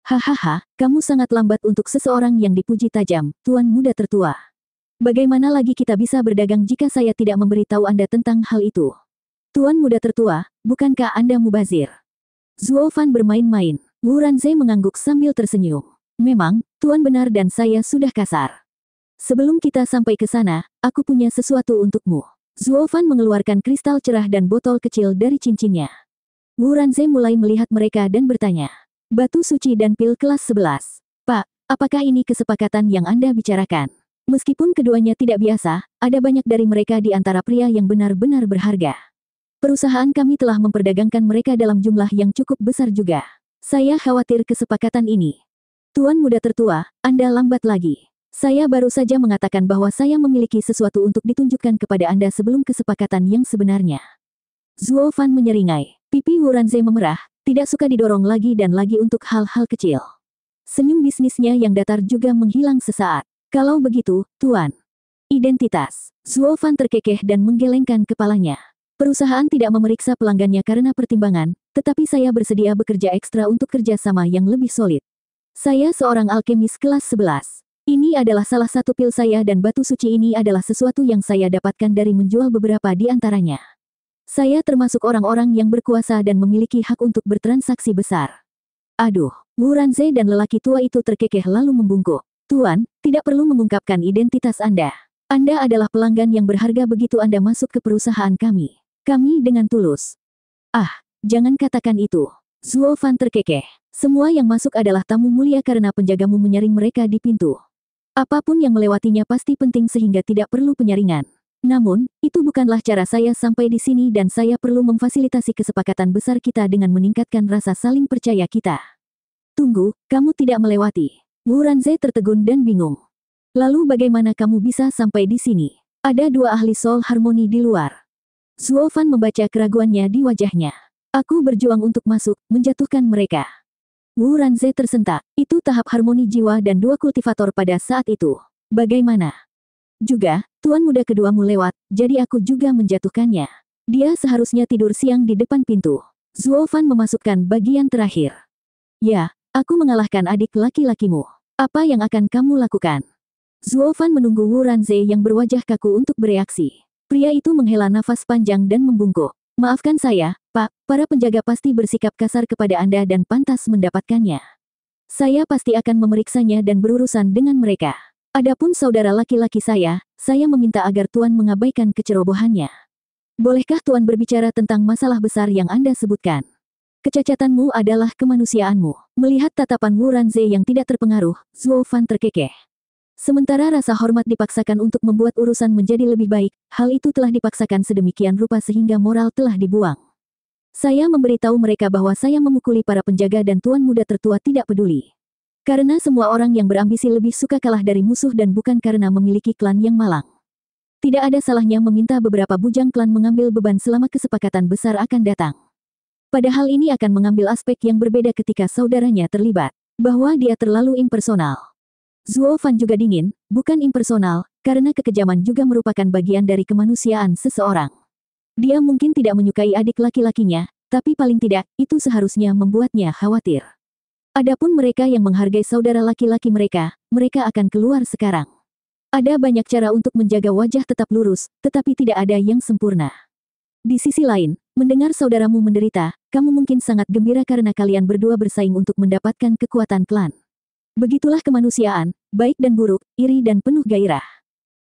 Speaker 1: Hahaha, kamu sangat lambat untuk seseorang yang dipuji tajam, tuan muda tertua. Bagaimana lagi kita bisa berdagang jika saya tidak memberitahu Anda tentang hal itu? Tuan muda tertua, bukankah Anda mubazir? Zuo Fan bermain-main. Wu Ranze mengangguk sambil tersenyum. Memang, tuan benar dan saya sudah kasar. Sebelum kita sampai ke sana, aku punya sesuatu untukmu. Zuo Fan mengeluarkan kristal cerah dan botol kecil dari cincinnya. Wu Ranze mulai melihat mereka dan bertanya. Batu suci dan pil kelas 11. Pak, apakah ini kesepakatan yang Anda bicarakan? Meskipun keduanya tidak biasa, ada banyak dari mereka di antara pria yang benar-benar berharga. Perusahaan kami telah memperdagangkan mereka dalam jumlah yang cukup besar juga. Saya khawatir kesepakatan ini. Tuan muda tertua, Anda lambat lagi. Saya baru saja mengatakan bahwa saya memiliki sesuatu untuk ditunjukkan kepada Anda sebelum kesepakatan yang sebenarnya. Zuo Fan menyeringai. Pipi Wu Ranze memerah, tidak suka didorong lagi dan lagi untuk hal-hal kecil. Senyum bisnisnya yang datar juga menghilang sesaat. Kalau begitu, tuan. Identitas. Zuo Fan terkekeh dan menggelengkan kepalanya. Perusahaan tidak memeriksa pelanggannya karena pertimbangan, tetapi saya bersedia bekerja ekstra untuk kerjasama yang lebih solid. Saya seorang alkemis kelas 11. Ini adalah salah satu pil saya dan batu suci ini adalah sesuatu yang saya dapatkan dari menjual beberapa di antaranya. Saya termasuk orang-orang yang berkuasa dan memiliki hak untuk bertransaksi besar. Aduh, Wu Ranze dan lelaki tua itu terkekeh lalu membungkuk. Tuan, tidak perlu mengungkapkan identitas Anda. Anda adalah pelanggan yang berharga begitu Anda masuk ke perusahaan kami. Kami dengan tulus. Ah, jangan katakan itu. Zuo Fan terkekeh. Semua yang masuk adalah tamu mulia karena penjagamu menyaring mereka di pintu. Apapun yang melewatinya pasti penting sehingga tidak perlu penyaringan. Namun, itu bukanlah cara saya sampai di sini dan saya perlu memfasilitasi kesepakatan besar kita dengan meningkatkan rasa saling percaya kita. Tunggu, kamu tidak melewati. Wu Ranze tertegun dan bingung. Lalu bagaimana kamu bisa sampai di sini? Ada dua ahli soul harmoni di luar. Zuo Fan membaca keraguannya di wajahnya. Aku berjuang untuk masuk, menjatuhkan mereka. Wu Ranze tersentak. Itu tahap harmoni jiwa dan dua kultivator pada saat itu. Bagaimana? Juga, tuan muda keduamu lewat, jadi aku juga menjatuhkannya. Dia seharusnya tidur siang di depan pintu. Zuo Fan memasukkan bagian terakhir. Ya, aku mengalahkan adik laki-lakimu. Apa yang akan kamu lakukan? Zuo Fan menunggu Wu Ranze yang berwajah kaku untuk bereaksi. Pria itu menghela nafas panjang dan membungkuk. Maafkan saya, Pak, para penjaga pasti bersikap kasar kepada Anda dan pantas mendapatkannya. Saya pasti akan memeriksanya dan berurusan dengan mereka. Adapun saudara laki-laki saya meminta agar Tuan mengabaikan kecerobohannya. Bolehkah Tuan berbicara tentang masalah besar yang Anda sebutkan? Kecacatanmu adalah kemanusiaanmu. Melihat tatapan Wu Ranze yang tidak terpengaruh, Zuo Fan terkekeh. Sementara rasa hormat dipaksakan untuk membuat urusan menjadi lebih baik, hal itu telah dipaksakan sedemikian rupa sehingga moral telah dibuang. Saya memberitahu mereka bahwa saya memukuli para penjaga dan tuan muda tertua tidak peduli. Karena semua orang yang berambisi lebih suka kalah dari musuh dan bukan karena memiliki klan yang malang. Tidak ada salahnya meminta beberapa bujang klan mengambil beban selama kesepakatan besar akan datang. Padahal ini akan mengambil aspek yang berbeda ketika saudaranya terlibat. Bahwa dia terlalu impersonal. Zuo Fan juga dingin, bukan impersonal, karena kekejaman juga merupakan bagian dari kemanusiaan seseorang. Dia mungkin tidak menyukai adik laki-lakinya, tapi paling tidak, itu seharusnya membuatnya khawatir. Adapun mereka yang menghargai saudara laki-laki mereka akan keluar sekarang. Ada banyak cara untuk menjaga wajah tetap lurus, tetapi tidak ada yang sempurna. Di sisi lain, mendengar saudaramu menderita, kamu mungkin sangat gembira karena kalian berdua bersaing untuk mendapatkan kekuatan klan. Begitulah kemanusiaan, baik dan buruk, iri dan penuh gairah.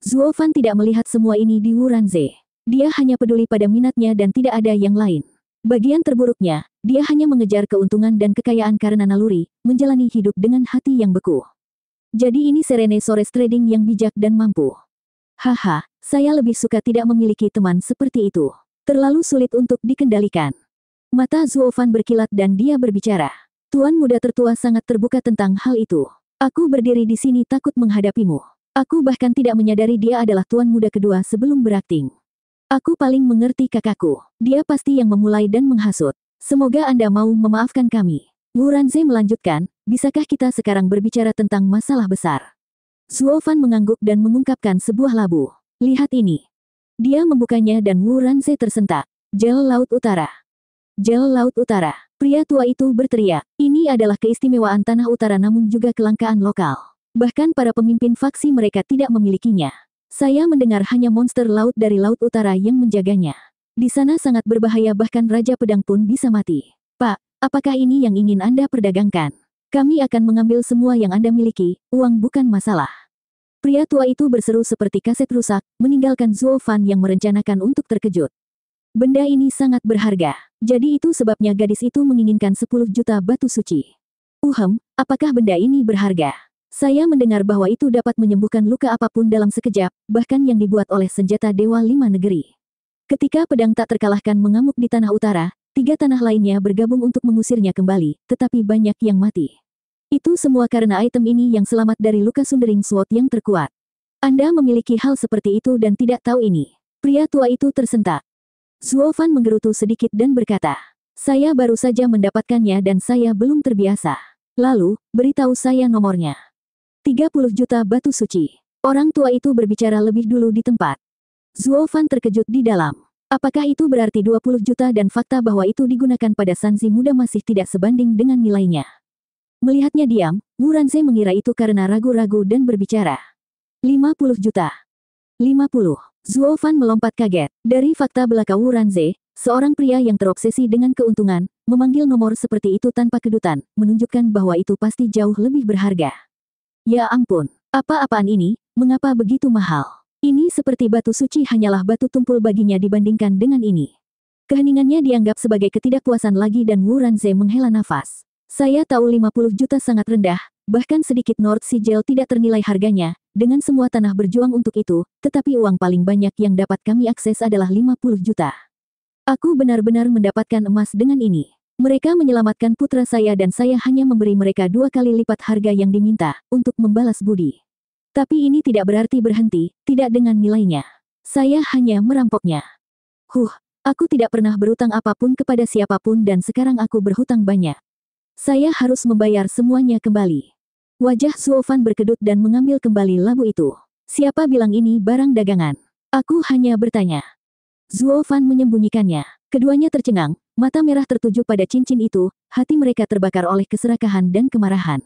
Speaker 1: Zuo Fan tidak melihat semua ini di Wu Ranze. Dia hanya peduli pada minatnya dan tidak ada yang lain. Bagian terburuknya, dia hanya mengejar keuntungan dan kekayaan karena naluri, menjalani hidup dengan hati yang beku. Jadi ini Serene Sores Trading yang bijak dan mampu. Haha, saya lebih suka tidak memiliki teman seperti itu. Terlalu sulit untuk dikendalikan. Mata Zuo Fan berkilat dan dia berbicara. Tuan muda tertua sangat terbuka tentang hal itu. Aku berdiri di sini takut menghadapimu. Aku bahkan tidak menyadari dia adalah tuan muda kedua sebelum berakting. Aku paling mengerti kakakku. Dia pasti yang memulai dan menghasut. Semoga Anda mau memaafkan kami. Wu Ranze melanjutkan, bisakah kita sekarang berbicara tentang masalah besar? Zuo Fan mengangguk dan mengungkapkan sebuah labu. Lihat ini. Dia membukanya dan Wu Ranze tersentak. Gel Laut Utara. Gel Laut Utara. Pria tua itu berteriak, ini adalah keistimewaan tanah utara namun juga kelangkaan lokal. Bahkan para pemimpin faksi mereka tidak memilikinya. Saya mendengar hanya monster laut dari Laut Utara yang menjaganya. Di sana sangat berbahaya bahkan Raja Pedang pun bisa mati. Pak, apakah ini yang ingin Anda perdagangkan? Kami akan mengambil semua yang Anda miliki, uang bukan masalah. Pria tua itu berseru seperti kaset rusak, meninggalkan Zuo Fan yang merencanakan untuk terkejut. Benda ini sangat berharga. Jadi itu sebabnya gadis itu menginginkan 10 juta batu suci. Apakah benda ini berharga? Saya mendengar bahwa itu dapat menyembuhkan luka apapun dalam sekejap, bahkan yang dibuat oleh senjata Dewa 5 Negeri. Ketika pedang tak terkalahkan mengamuk di tanah utara, 3 tanah lainnya bergabung untuk mengusirnya kembali, tetapi banyak yang mati. Itu semua karena item ini yang selamat dari luka Sundering Sword yang terkuat. Anda memiliki hal seperti itu dan tidak tahu ini. Pria tua itu tersentak. Zuo Fan menggerutu sedikit dan berkata, saya baru saja mendapatkannya dan saya belum terbiasa. Lalu, beritahu saya nomornya. 30 juta batu suci. Orang tua itu berbicara lebih dulu di tempat. Zuo Fan terkejut di dalam. Apakah itu berarti 20 juta dan fakta bahwa itu digunakan pada Sanzi muda masih tidak sebanding dengan nilainya. Melihatnya diam, Wu Ranze mengira itu karena ragu-ragu dan berbicara. 50 juta. 50. Zuo Fan melompat kaget. Dari fakta belaka Wu Ranze, seorang pria yang terobsesi dengan keuntungan, memanggil nomor seperti itu tanpa kedutan, menunjukkan bahwa itu pasti jauh lebih berharga. Ya ampun, apa-apaan ini, mengapa begitu mahal? Ini seperti batu suci hanyalah batu tumpul baginya dibandingkan dengan ini. Keheningannya dianggap sebagai ketidakpuasan lagi dan Wu Ranze menghela nafas. Saya tahu 50 juta sangat rendah, bahkan sedikit North Sigil tidak ternilai harganya, dengan semua tanah berjuang untuk itu, tetapi uang paling banyak yang dapat kami akses adalah 50 juta. Aku benar-benar mendapatkan emas dengan ini. Mereka menyelamatkan putra saya dan saya hanya memberi mereka 2 kali lipat harga yang diminta, untuk membalas budi. Tapi ini tidak berarti berhenti, tidak dengan nilainya. Saya hanya merampoknya. Aku tidak pernah berutang apapun kepada siapapun dan sekarang aku berhutang banyak. Saya harus membayar semuanya kembali. Wajah Zuo Fan berkedut dan mengambil kembali labu itu. Siapa bilang ini barang dagangan? Aku hanya bertanya. Zuo Fan menyembunyikannya. Keduanya tercengang, mata merah tertuju pada cincin itu, hati mereka terbakar oleh keserakahan dan kemarahan.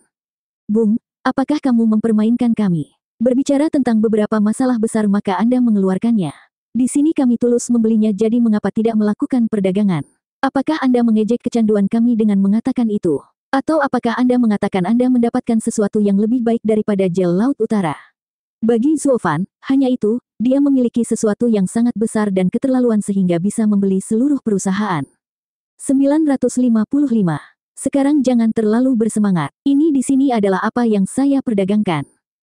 Speaker 1: Bung, apakah kamu mempermainkan kami? Berbicara tentang beberapa masalah besar maka Anda mengeluarkannya. Di sini kami tulus membelinya jadi mengapa tidak melakukan perdagangan? Apakah Anda mengejek kecanduan kami dengan mengatakan itu? Atau apakah Anda mengatakan Anda mendapatkan sesuatu yang lebih baik daripada gel Laut Utara? Bagi Zuo Fan, hanya itu, dia memiliki sesuatu yang sangat besar dan keterlaluan sehingga bisa membeli seluruh perusahaan. 955. Sekarang jangan terlalu bersemangat. Ini di sini adalah apa yang saya perdagangkan.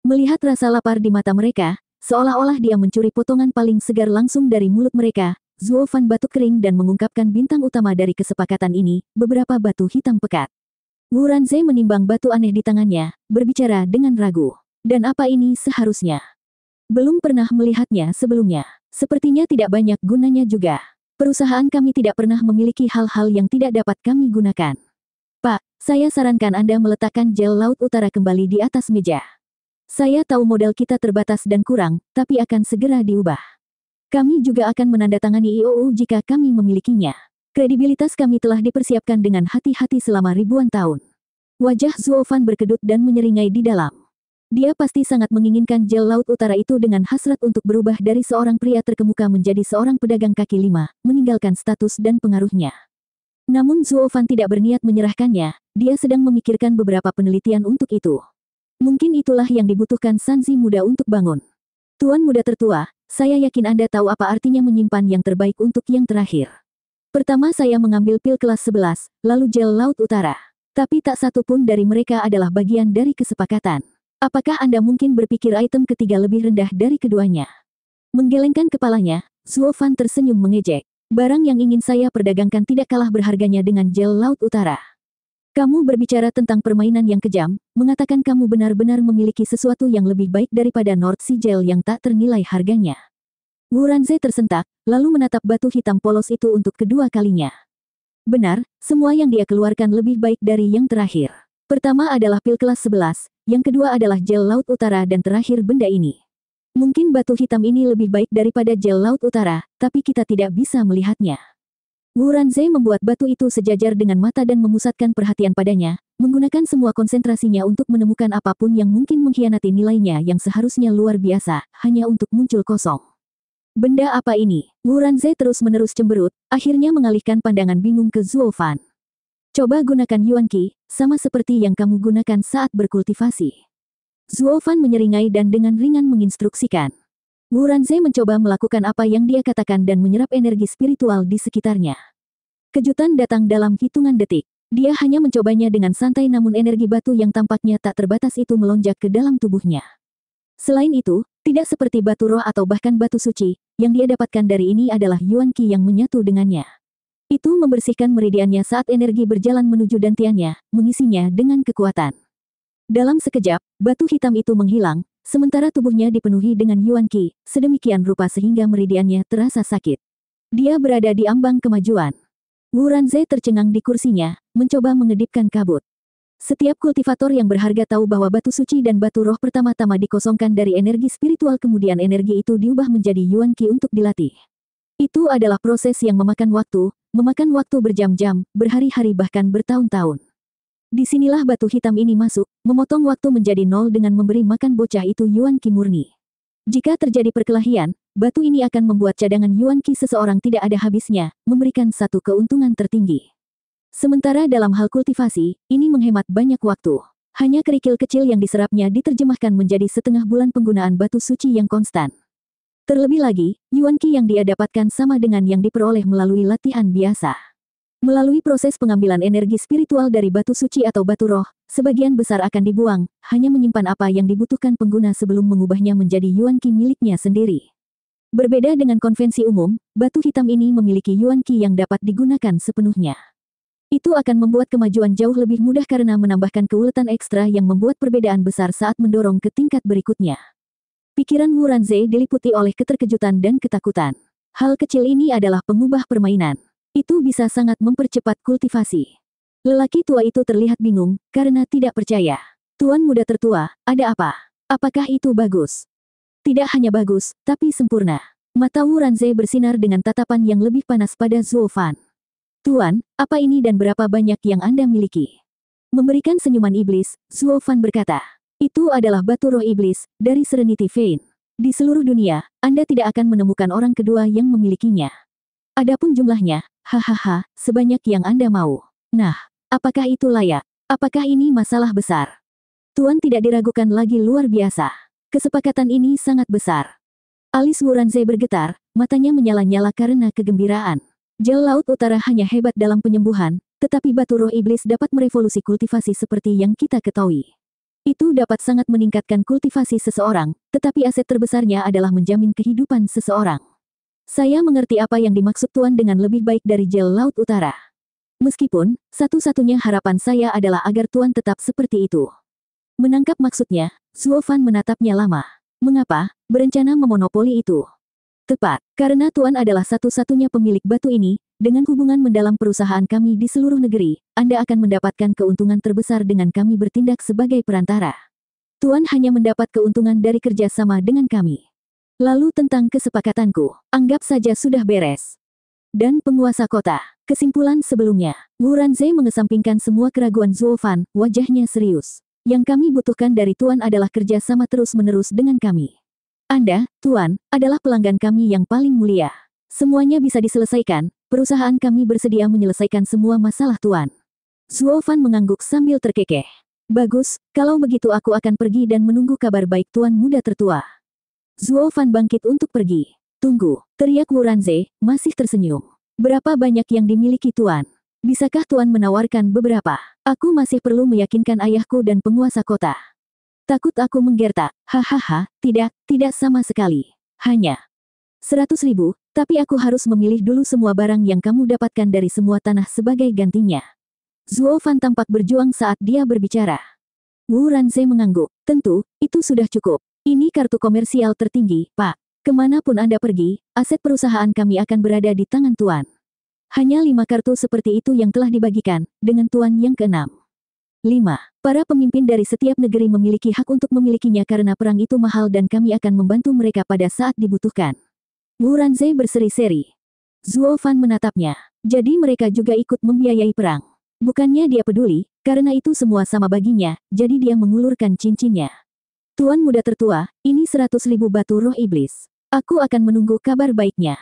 Speaker 1: Melihat rasa lapar di mata mereka, seolah-olah dia mencuri potongan paling segar langsung dari mulut mereka, Zuo Fan batuk kering dan mengungkapkan bintang utama dari kesepakatan ini, beberapa batu hitam pekat. Wu Ranze menimbang batu aneh di tangannya, berbicara dengan ragu. Dan apa ini seharusnya? Belum pernah melihatnya sebelumnya. Sepertinya tidak banyak gunanya juga. Perusahaan kami tidak pernah memiliki hal-hal yang tidak dapat kami gunakan. Pak, saya sarankan Anda meletakkan gel Laut Utara kembali di atas meja. Saya tahu modal kita terbatas dan kurang, tapi akan segera diubah. Kami juga akan menandatangani IOU jika kami memilikinya. Kredibilitas kami telah dipersiapkan dengan hati-hati selama ribuan tahun. Wajah Zuo Fan berkedut dan menyeringai di dalam. Dia pasti sangat menginginkan gel Laut Utara itu dengan hasrat untuk berubah dari seorang pria terkemuka menjadi seorang pedagang kaki lima, meninggalkan status dan pengaruhnya. Namun Zuo Fan tidak berniat menyerahkannya, dia sedang memikirkan beberapa penelitian untuk itu. Mungkin itulah yang dibutuhkan Sanzi muda untuk bangun. Tuan muda tertua, saya yakin Anda tahu apa artinya menyimpan yang terbaik untuk yang terakhir. Pertama saya mengambil pil kelas 11, lalu gel Laut Utara. Tapi tak satu pun dari mereka adalah bagian dari kesepakatan. Apakah Anda mungkin berpikir item ketiga lebih rendah dari keduanya? Menggelengkan kepalanya, Zuo Fan tersenyum mengejek. Barang yang ingin saya perdagangkan tidak kalah berharganya dengan gel Laut Utara. Kamu berbicara tentang permainan yang kejam, mengatakan kamu benar-benar memiliki sesuatu yang lebih baik daripada North Sea Gel yang tak ternilai harganya. Wu Ranze tersentak, lalu menatap batu hitam polos itu untuk kedua kalinya. Benar, semua yang dia keluarkan lebih baik dari yang terakhir. Pertama adalah pil kelas 11, yang kedua adalah gel Laut Utara dan terakhir benda ini. Mungkin batu hitam ini lebih baik daripada gel Laut Utara, tapi kita tidak bisa melihatnya. Wu Ranze membuat batu itu sejajar dengan mata dan memusatkan perhatian padanya, menggunakan semua konsentrasinya untuk menemukan apapun yang mungkin mengkhianati nilainya yang seharusnya luar biasa, hanya untuk muncul kosong. Benda apa ini? Wu Ranze terus-menerus cemberut, akhirnya mengalihkan pandangan bingung ke Zuo Fan. Coba gunakan Yuan Qi, sama seperti yang kamu gunakan saat berkultivasi. Zuo Fan menyeringai dan dengan ringan menginstruksikan. Wu Ranze mencoba melakukan apa yang dia katakan dan menyerap energi spiritual di sekitarnya. Kejutan datang dalam hitungan detik. Dia hanya mencobanya dengan santai namun energi batu yang tampaknya tak terbatas itu melonjak ke dalam tubuhnya. Selain itu, tidak seperti batu roh atau bahkan batu suci, yang dia dapatkan dari ini adalah Yuan Qi yang menyatu dengannya. Itu membersihkan meridiannya saat energi berjalan menuju dantiannya, mengisinya dengan kekuatan. Dalam sekejap, batu hitam itu menghilang, sementara tubuhnya dipenuhi dengan Yuan Qi, sedemikian rupa sehingga meridiannya terasa sakit. Dia berada di ambang kemajuan. Wu Ranze tercengang di kursinya, mencoba mengedipkan kabut. Setiap kultivator yang berharga tahu bahwa batu suci dan batu roh pertama-tama dikosongkan dari energi spiritual kemudian energi itu diubah menjadi Yuan Qi untuk dilatih. Itu adalah proses yang memakan waktu berjam-jam, berhari-hari bahkan bertahun-tahun. Disinilah batu hitam ini masuk, memotong waktu menjadi nol dengan memberi makan bocah itu Yuan Qi murni. Jika terjadi perkelahian, batu ini akan membuat cadangan Yuan Qi seseorang tidak ada habisnya, memberikan satu keuntungan tertinggi. Sementara dalam hal kultivasi, ini menghemat banyak waktu. Hanya kerikil kecil yang diserapnya diterjemahkan menjadi setengah bulan penggunaan batu suci yang konstan. Terlebih lagi, Yuan Qi yang dia dapatkan sama dengan yang diperoleh melalui latihan biasa. Melalui proses pengambilan energi spiritual dari batu suci atau batu roh, sebagian besar akan dibuang, hanya menyimpan apa yang dibutuhkan pengguna sebelum mengubahnya menjadi Yuan Qi miliknya sendiri. Berbeda dengan konvensi umum, batu hitam ini memiliki Yuan Qi yang dapat digunakan sepenuhnya. Itu akan membuat kemajuan jauh lebih mudah karena menambahkan keuletan ekstra yang membuat perbedaan besar saat mendorong ke tingkat berikutnya. Pikiran Wu Ranze diliputi oleh keterkejutan dan ketakutan. Hal kecil ini adalah pengubah permainan. Itu bisa sangat mempercepat kultivasi. Lelaki tua itu terlihat bingung, karena tidak percaya. Tuan muda tertua, ada apa? Apakah itu bagus? Tidak hanya bagus, tapi sempurna. Mata Wu Ranze bersinar dengan tatapan yang lebih panas pada Zuo Fan. Tuan, apa ini dan berapa banyak yang Anda miliki? Memberikan senyuman iblis, Zuo Fan berkata, itu adalah batu roh iblis, dari Serenity Vein. Di seluruh dunia, Anda tidak akan menemukan orang kedua yang memilikinya. Adapun jumlahnya, hahaha, sebanyak yang Anda mau. Nah, apakah itu layak? Apakah ini masalah besar? Tuan tidak diragukan lagi luar biasa. Kesepakatan ini sangat besar. Alis Wu Ranze bergetar, matanya menyala-nyala karena kegembiraan. Gel Laut Utara hanya hebat dalam penyembuhan, tetapi batu roh iblis dapat merevolusi kultivasi seperti yang kita ketahui. Itu dapat sangat meningkatkan kultivasi seseorang, tetapi aset terbesarnya adalah menjamin kehidupan seseorang. Saya mengerti apa yang dimaksud Tuan dengan lebih baik dari Gel Laut Utara. Meskipun, satu-satunya harapan saya adalah agar Tuan tetap seperti itu. Menangkap maksudnya, Zuo Fan menatapnya lama. Mengapa, berencana memonopoli itu? Tepat, karena Tuan adalah satu-satunya pemilik batu ini, dengan hubungan mendalam perusahaan kami di seluruh negeri, Anda akan mendapatkan keuntungan terbesar dengan kami bertindak sebagai perantara. Tuan hanya mendapat keuntungan dari kerjasama dengan kami. Lalu tentang kesepakatanku, anggap saja sudah beres. Dan penguasa kota, kesimpulan sebelumnya, Wu Ranze mengesampingkan semua keraguan Zuo Fan, wajahnya serius. Yang kami butuhkan dari Tuan adalah kerjasama terus-menerus dengan kami. Anda, Tuan, adalah pelanggan kami yang paling mulia. Semuanya bisa diselesaikan, perusahaan kami bersedia menyelesaikan semua masalah Tuan. Zuo Fan mengangguk sambil terkekeh. Bagus, kalau begitu aku akan pergi dan menunggu kabar baik Tuan muda tertua. Zuo Fan bangkit untuk pergi. Tunggu, teriak Wu Ranze, masih tersenyum. Berapa banyak yang dimiliki Tuan? Bisakah Tuan menawarkan beberapa? Aku masih perlu meyakinkan ayahku dan penguasa kota. Takut aku menggertak, hahaha, tidak sama sekali. Hanya 100.000, tapi aku harus memilih dulu semua barang yang kamu dapatkan dari semua tanah sebagai gantinya. Zuo Fan tampak berjuang saat dia berbicara. Wu Ranze mengangguk, tentu, itu sudah cukup. Ini kartu komersial tertinggi, Pak. Kemanapun Anda pergi, aset perusahaan kami akan berada di tangan Tuan. Hanya 5 kartu seperti itu yang telah dibagikan, dengan Tuan yang ke-6. 5. Para pemimpin dari setiap negeri memiliki hak untuk memilikinya karena perang itu mahal dan kami akan membantu mereka pada saat dibutuhkan. Wu Ranze berseri-seri. Zuo Fan menatapnya. Jadi mereka juga ikut membiayai perang. Bukannya dia peduli, karena itu semua sama baginya, jadi dia mengulurkan cincinnya. Tuan muda tertua, ini 100.000 batu roh iblis. Aku akan menunggu kabar baiknya.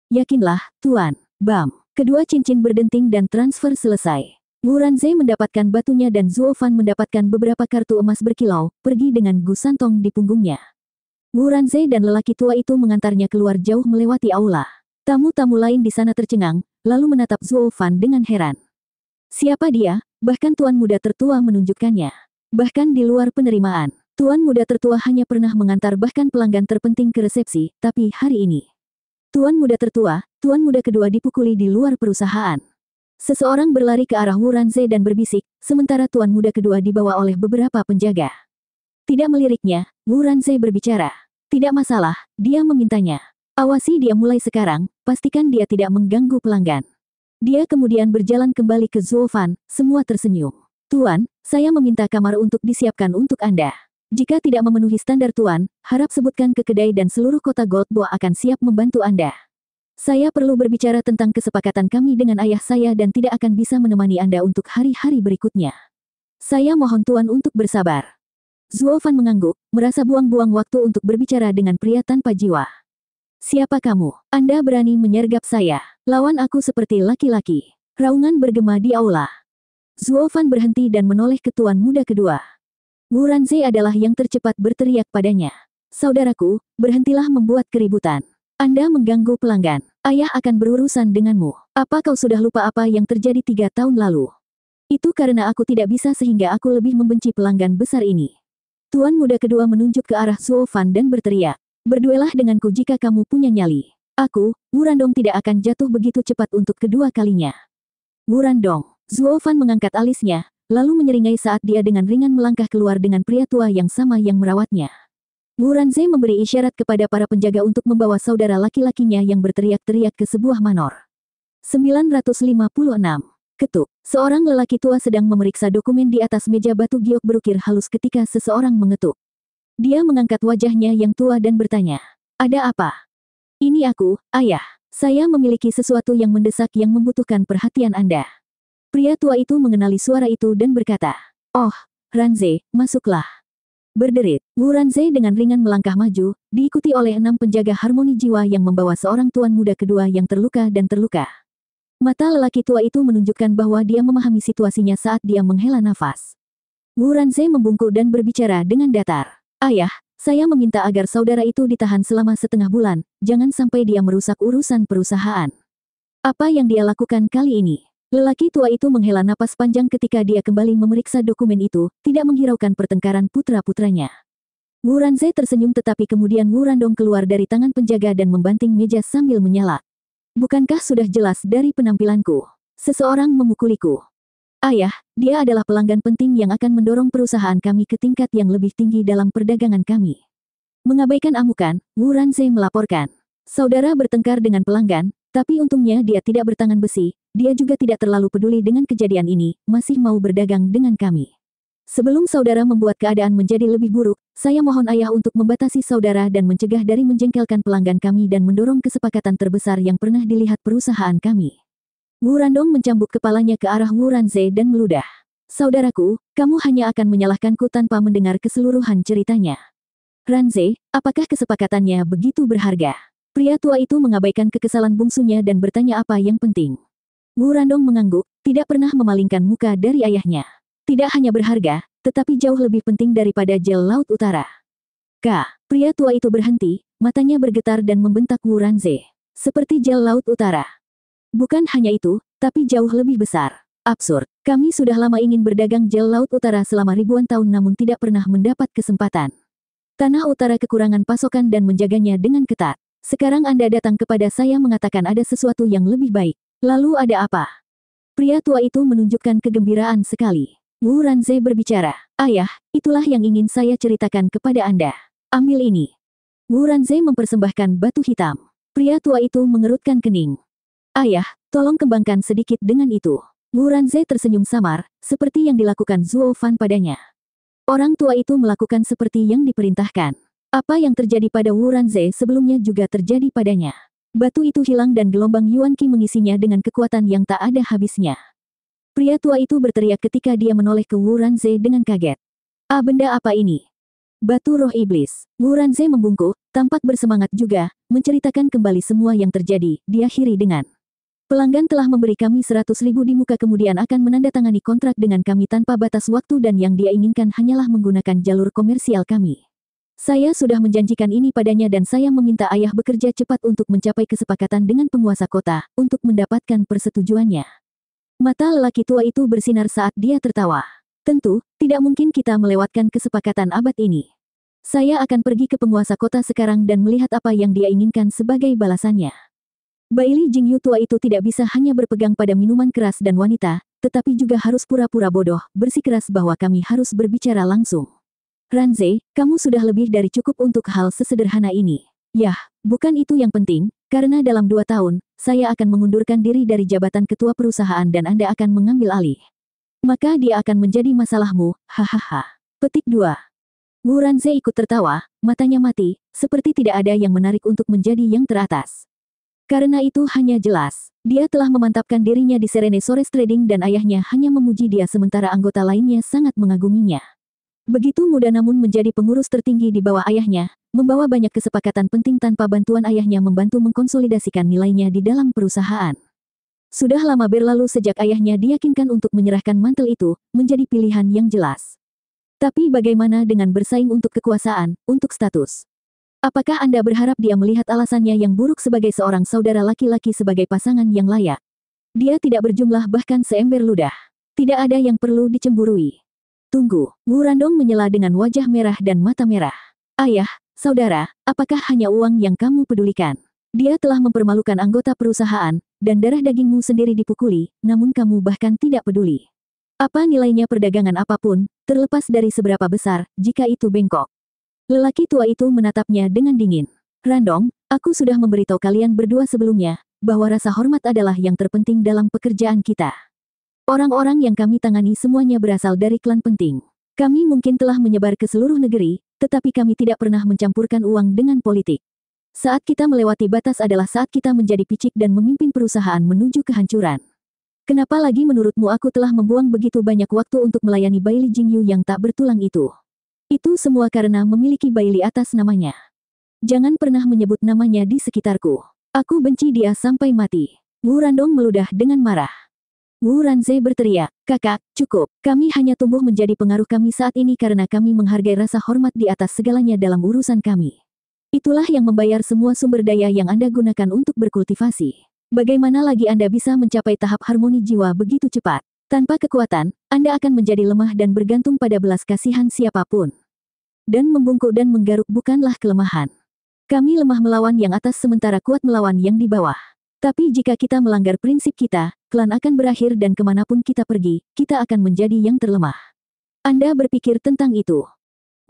Speaker 1: Yakinlah, Tuan. Bam. Kedua cincin berdenting dan transfer selesai. Wu Ranze mendapatkan batunya dan Zuo Fan mendapatkan beberapa kartu emas berkilau, pergi dengan Gu Santong di punggungnya. Wu Ranze dan lelaki tua itu mengantarnya keluar jauh melewati aula. Tamu-tamu lain di sana tercengang, lalu menatap Zuo Fan dengan heran. Siapa dia? Bahkan Tuan muda tertua menunjukkannya. Bahkan di luar penerimaan, Tuan muda tertua hanya pernah mengantar bahkan pelanggan terpenting ke resepsi, tapi hari ini. Tuan muda tertua, Tuan muda kedua dipukuli di luar perusahaan. Seseorang berlari ke arah Wu Ranze dan berbisik, sementara Tuan muda kedua dibawa oleh beberapa penjaga. Tidak meliriknya, Wu Ranze berbicara. Tidak masalah, dia memintanya. Awasi dia mulai sekarang, pastikan dia tidak mengganggu pelanggan. Dia kemudian berjalan kembali ke Zuo Fan, semua tersenyum. Tuan, saya meminta kamar untuk disiapkan untuk Anda. Jika tidak memenuhi standar Tuan, harap sebutkan ke kedai dan seluruh kota Gold Bo akan siap membantu Anda. Saya perlu berbicara tentang kesepakatan kami dengan ayah saya dan tidak akan bisa menemani Anda untuk hari-hari berikutnya. Saya mohon Tuan untuk bersabar. Zuo Fan mengangguk, merasa buang-buang waktu untuk berbicara dengan pria tanpa jiwa. Siapa kamu? Anda berani menyergap saya. Lawan aku seperti laki-laki. Raungan bergema di aula. Zuo Fan berhenti dan menoleh ke Tuan muda kedua. Wu Ranze adalah yang tercepat berteriak padanya. Saudaraku, berhentilah membuat keributan. Anda mengganggu pelanggan. Ayah akan berurusan denganmu. Apa kau sudah lupa apa yang terjadi 3 tahun lalu? Itu karena aku tidak bisa sehingga aku lebih membenci pelanggan besar ini. Tuan muda kedua menunjuk ke arah Zuo Fan dan berteriak. Berduelah denganku jika kamu punya nyali. Aku, Wu Randong tidak akan jatuh begitu cepat untuk kedua kalinya. Wu Randong. Zuo Fan mengangkat alisnya, lalu menyeringai saat dia dengan ringan melangkah keluar dengan pria tua yang sama yang merawatnya. Wu Ranze memberi isyarat kepada para penjaga untuk membawa saudara laki-lakinya yang berteriak-teriak ke sebuah manor. 956. Ketuk. Seorang lelaki tua sedang memeriksa dokumen di atas meja batu giok berukir halus ketika seseorang mengetuk. Dia mengangkat wajahnya yang tua dan bertanya, "Ada apa?" Ini aku, ayah. Saya memiliki sesuatu yang mendesak yang membutuhkan perhatian Anda. Pria tua itu mengenali suara itu dan berkata, "Oh, Ranze, masuklah." Berderit, Wu Ranze dengan ringan melangkah maju, diikuti oleh 6 penjaga harmoni jiwa yang membawa seorang tuan muda kedua yang terluka dan terluka. Mata lelaki tua itu menunjukkan bahwa dia memahami situasinya saat dia menghela nafas. Wu Ranze membungkuk dan berbicara dengan datar. "Ayah, saya meminta agar saudara itu ditahan selama setengah bulan, jangan sampai dia merusak urusan perusahaan." Apa yang dia lakukan kali ini? Lelaki tua itu menghela napas panjang ketika dia kembali memeriksa dokumen itu, tidak menghiraukan pertengkaran putra-putranya. Wu Ranze tersenyum tetapi kemudian Wu Randong keluar dari tangan penjaga dan membanting meja sambil menyala. "Bukankah sudah jelas dari penampilanku? Seseorang memukuliku. Ayah, dia adalah pelanggan penting yang akan mendorong perusahaan kami ke tingkat yang lebih tinggi dalam perdagangan kami." Mengabaikan amukan, Wu Ranze melaporkan. Saudara bertengkar dengan pelanggan, tapi untungnya dia tidak bertangan besi, dia juga tidak terlalu peduli dengan kejadian ini, masih mau berdagang dengan kami. Sebelum saudara membuat keadaan menjadi lebih buruk, saya mohon ayah untuk membatasi saudara dan mencegah dari menjengkelkan pelanggan kami dan mendorong kesepakatan terbesar yang pernah dilihat perusahaan kami. Wu Randong mencambuk kepalanya ke arah Wu Ranze dan meludah. "Saudaraku, kamu hanya akan menyalahkanku tanpa mendengar keseluruhan ceritanya. Ranze, apakah kesepakatannya begitu berharga?" Pria tua itu mengabaikan kekesalan bungsunya dan bertanya apa yang penting. Wu Randong mengangguk, tidak pernah memalingkan muka dari ayahnya. "Tidak hanya berharga, tetapi jauh lebih penting daripada gel laut utara." Pria tua itu berhenti, matanya bergetar dan membentak Wu Ranze. "Seperti gel laut utara?" "Bukan hanya itu, tapi jauh lebih besar. Absurd. Kami sudah lama ingin berdagang gel laut utara selama ribuan tahun namun tidak pernah mendapat kesempatan. Tanah utara kekurangan pasokan dan menjaganya dengan ketat. Sekarang Anda datang kepada saya mengatakan ada sesuatu yang lebih baik. Lalu ada apa?" Pria tua itu menunjukkan kegembiraan sekali. Wu Ranze berbicara, "Ayah, itulah yang ingin saya ceritakan kepada Anda. Ambil ini." Wu Ranze mempersembahkan batu hitam. Pria tua itu mengerutkan kening. "Ayah, tolong kembangkan sedikit dengan itu." Wu Ranze tersenyum samar, seperti yang dilakukan Zuo Fan padanya. Orang tua itu melakukan seperti yang diperintahkan. Apa yang terjadi pada Wu Ranze sebelumnya juga terjadi padanya. Batu itu hilang dan gelombang Yuan Qi mengisinya dengan kekuatan yang tak ada habisnya. Pria tua itu berteriak ketika dia menoleh ke Wu Ranze dengan kaget. Benda apa ini?" "Batu roh iblis." Wu Ranze membungkuk, tampak bersemangat juga, menceritakan kembali semua yang terjadi. Dia akhiri dengan, "Pelanggan telah memberi kami 100.000 di muka kemudian akan menandatangani kontrak dengan kami tanpa batas waktu dan yang dia inginkan hanyalah menggunakan jalur komersial kami. Saya sudah menjanjikan ini padanya dan saya meminta ayah bekerja cepat untuk mencapai kesepakatan dengan penguasa kota, untuk mendapatkan persetujuannya." Mata lelaki tua itu bersinar saat dia tertawa. "Tentu, tidak mungkin kita melewatkan kesepakatan abad ini. Saya akan pergi ke penguasa kota sekarang dan melihat apa yang dia inginkan sebagai balasannya." Baili Jingyu tua itu tidak bisa hanya berpegang pada minuman keras dan wanita, tetapi juga harus pura-pura bodoh, bersikeras bahwa kami harus berbicara langsung. "Ranze, kamu sudah lebih dari cukup untuk hal sesederhana ini." "Yah, bukan itu yang penting, karena dalam 2 tahun, saya akan mengundurkan diri dari jabatan ketua perusahaan dan Anda akan mengambil alih. Maka dia akan menjadi masalahmu, hahaha." Petik 2. Wu Ranze ikut tertawa, matanya mati, seperti tidak ada yang menarik untuk menjadi yang teratas. Karena itu hanya jelas, dia telah memantapkan dirinya di Serene Forest Trading dan ayahnya hanya memuji dia sementara anggota lainnya sangat mengaguminya. Begitu muda namun menjadi pengurus tertinggi di bawah ayahnya, membawa banyak kesepakatan penting tanpa bantuan ayahnya membantu mengkonsolidasikan nilainya di dalam perusahaan. Sudah lama berlalu sejak ayahnya diyakinkan untuk menyerahkan mantel itu, menjadi pilihan yang jelas. Tapi bagaimana dengan bersaing untuk kekuasaan, untuk status? Apakah Anda berharap dia melihat alasannya yang buruk sebagai seorang saudara laki-laki sebagai pasangan yang layak? Dia tidak berjumlah bahkan seember ludah. Tidak ada yang perlu dicemburui. Tunggu, Wu Randong menyela dengan wajah merah dan mata merah. "Ayah, saudara, apakah hanya uang yang kamu pedulikan? Dia telah mempermalukan anggota perusahaan, dan darah dagingmu sendiri dipukuli, namun kamu bahkan tidak peduli. Apa nilainya perdagangan apapun, terlepas dari seberapa besar, jika itu bengkok?" Lelaki tua itu menatapnya dengan dingin. "Randong, aku sudah memberitahu kalian berdua sebelumnya, bahwa rasa hormat adalah yang terpenting dalam pekerjaan kita. Orang-orang yang kami tangani semuanya berasal dari klan penting. Kami mungkin telah menyebar ke seluruh negeri, tetapi kami tidak pernah mencampurkan uang dengan politik. Saat kita melewati batas adalah saat kita menjadi picik dan memimpin perusahaan menuju kehancuran. Kenapa lagi menurutmu aku telah membuang begitu banyak waktu untuk melayani Baili Jingyu yang tak bertulang itu? Itu semua karena memiliki Baili atas namanya. Jangan pernah menyebut namanya di sekitarku. Aku benci dia sampai mati. Wu Randong meludah dengan marah. Wu Ranze berteriak, kakak, cukup. Kami hanya tumbuh menjadi pengaruh kami saat ini karena kami menghargai rasa hormat di atas segalanya dalam urusan kami. Itulah yang membayar semua sumber daya yang Anda gunakan untuk berkultivasi. Bagaimana lagi Anda bisa mencapai tahap harmoni jiwa begitu cepat? Tanpa kekuatan, Anda akan menjadi lemah dan bergantung pada belas kasihan siapapun. Dan membungkuk dan menggaruk bukanlah kelemahan. Kami lemah melawan yang atas sementara kuat melawan yang di bawah. Tapi jika kita melanggar prinsip kita, klan akan berakhir dan kemanapun kita pergi, kita akan menjadi yang terlemah. Anda berpikir tentang itu?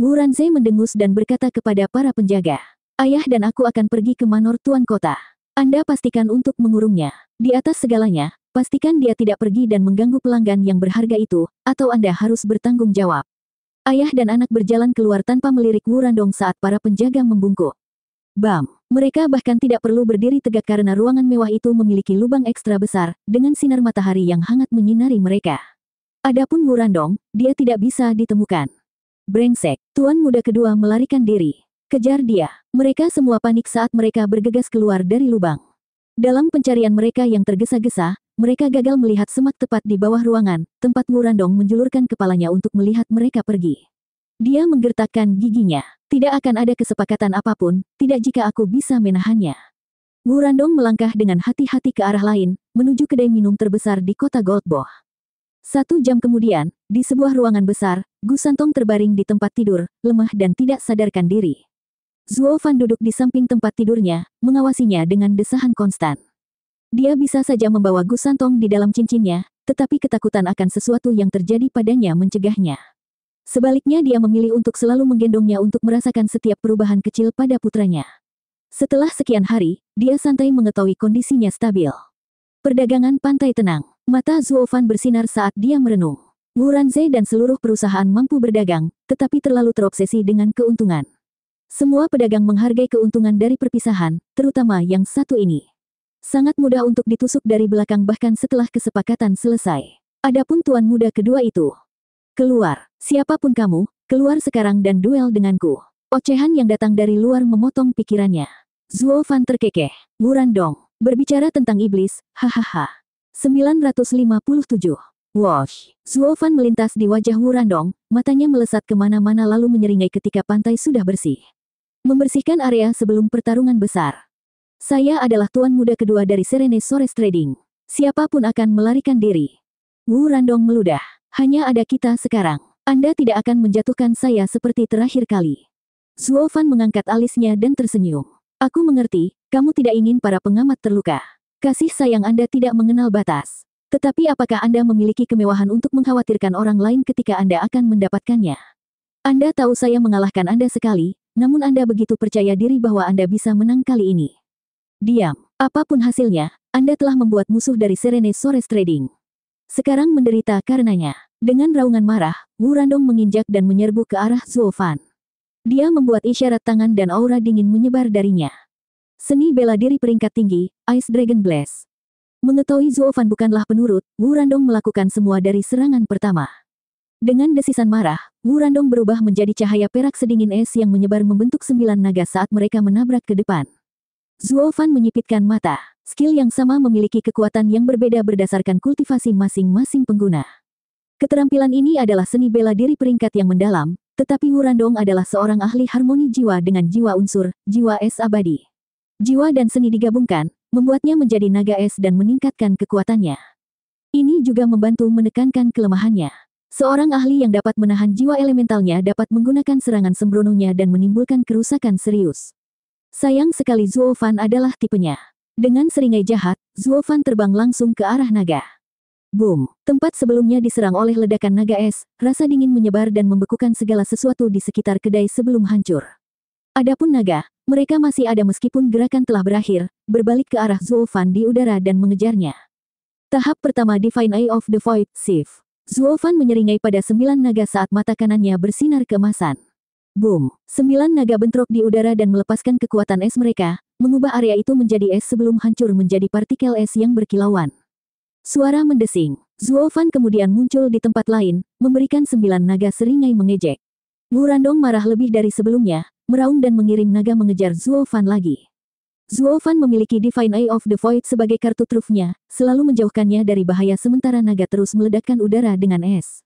Speaker 1: Wu Ranze mendengus dan berkata kepada para penjaga, ayah dan aku akan pergi ke manor Tuan Kota. Anda pastikan untuk mengurungnya. Di atas segalanya, pastikan dia tidak pergi dan mengganggu pelanggan yang berharga itu, atau Anda harus bertanggung jawab. Ayah dan anak berjalan keluar tanpa melirik Wu Randong saat para penjaga membungkuk. Bam! Mereka bahkan tidak perlu berdiri tegak karena ruangan mewah itu memiliki lubang ekstra besar, dengan sinar matahari yang hangat menyinari mereka. Adapun Wu Randong, dia tidak bisa ditemukan. Brengsek, tuan muda kedua melarikan diri. Kejar dia. Mereka semua panik saat mereka bergegas keluar dari lubang. Dalam pencarian mereka yang tergesa-gesa, mereka gagal melihat semak tepat di bawah ruangan, tempat Wu Randong menjulurkan kepalanya untuk melihat mereka pergi. Dia menggertakkan giginya. Tidak akan ada kesepakatan apapun, tidak jika aku bisa menahannya. Wu Randong melangkah dengan hati-hati ke arah lain, menuju kedai minum terbesar di kota Goldboh. 1 jam kemudian, di sebuah ruangan besar, Gu Santong terbaring di tempat tidur, lemah dan tidak sadarkan diri. Zuo Fan duduk di samping tempat tidurnya, mengawasinya dengan desahan konstan. Dia bisa saja membawa Gu Santong di dalam cincinnya, tetapi ketakutan akan sesuatu yang terjadi padanya mencegahnya. Sebaliknya dia memilih untuk selalu menggendongnya untuk merasakan setiap perubahan kecil pada putranya. Setelah sekian hari, dia santai mengetahui kondisinya stabil. Perdagangan pantai tenang. Mata Zuo Fan bersinar saat dia merenung. Wu Ranze dan seluruh perusahaan mampu berdagang, tetapi terlalu terobsesi dengan keuntungan. Semua pedagang menghargai keuntungan dari perpisahan, terutama yang satu ini. Sangat mudah untuk ditusuk dari belakang bahkan setelah kesepakatan selesai. Adapun tuan muda kedua itu. Keluar, siapapun kamu, keluar sekarang dan duel denganku. Ocehan yang datang dari luar memotong pikirannya. Zuo Fan terkekeh. Wu Randong, berbicara tentang iblis, hahaha. 957. Wosh. Zuo Fan melintas di wajah Wu Randong, matanya melesat kemana-mana lalu menyeringai ketika pantai sudah bersih. Membersihkan area sebelum pertarungan besar. Saya adalah tuan muda kedua dari Serene Sores Trading. Siapapun akan melarikan diri. Wu Randong meludah. Hanya ada kita sekarang. Anda tidak akan menjatuhkan saya seperti terakhir kali. Zuo Fan mengangkat alisnya dan tersenyum. Aku mengerti, kamu tidak ingin para pengamat terluka. Kasih sayang Anda tidak mengenal batas. Tetapi apakah Anda memiliki kemewahan untuk mengkhawatirkan orang lain ketika Anda akan mendapatkannya? Anda tahu saya mengalahkan Anda sekali, namun Anda begitu percaya diri bahwa Anda bisa menang kali ini. Diam. Apapun hasilnya, Anda telah membuat musuh dari Serene Sores Trading. Sekarang menderita karenanya. Dengan raungan marah, Wu Randong menginjak dan menyerbu ke arah Zuo Fan. Dia membuat isyarat tangan dan aura dingin menyebar darinya. Seni bela diri peringkat tinggi, Ice Dragon Blast. Mengetahui Zuo Fan bukanlah penurut, Wu Randong melakukan semua dari serangan pertama. Dengan desisan marah, Wu Randong berubah menjadi cahaya perak sedingin es yang menyebar membentuk 9 naga saat mereka menabrak ke depan. Zuo Fan menyipitkan mata. Skill yang sama memiliki kekuatan yang berbeda berdasarkan kultivasi masing-masing pengguna. Keterampilan ini adalah seni bela diri peringkat yang mendalam, tetapi Wu Randong adalah seorang ahli harmoni jiwa dengan jiwa unsur, jiwa es abadi. Jiwa dan seni digabungkan, membuatnya menjadi naga es dan meningkatkan kekuatannya. Ini juga membantu menekankan kelemahannya. Seorang ahli yang dapat menahan jiwa elementalnya dapat menggunakan serangan sembrononya dan menimbulkan kerusakan serius. Sayang sekali Zuo Fan adalah tipenya. Dengan seringai jahat, Zuo Fan terbang langsung ke arah naga. Boom! Tempat sebelumnya diserang oleh ledakan naga es, rasa dingin menyebar dan membekukan segala sesuatu di sekitar kedai sebelum hancur. Adapun naga, mereka masih ada meskipun gerakan telah berakhir, berbalik ke arah Zuo Fan di udara dan mengejarnya. Tahap pertama Divine Eye of the Void, Shift. Zuo Fan menyeringai pada 9 naga saat mata kanannya bersinar keemasan. Boom! 9 naga bentrok di udara dan melepaskan kekuatan es mereka, mengubah area itu menjadi es sebelum hancur menjadi partikel es yang berkilauan. Suara mendesing. Zuo Fan kemudian muncul di tempat lain, memberikan 9 naga seringai mengejek. Wu Randong marah lebih dari sebelumnya, meraung dan mengirim naga mengejar Zuo Fan lagi. Zuo Fan memiliki Divine Eye of the Void sebagai kartu trufnya, selalu menjauhkannya dari bahaya sementara naga terus meledakkan udara dengan es.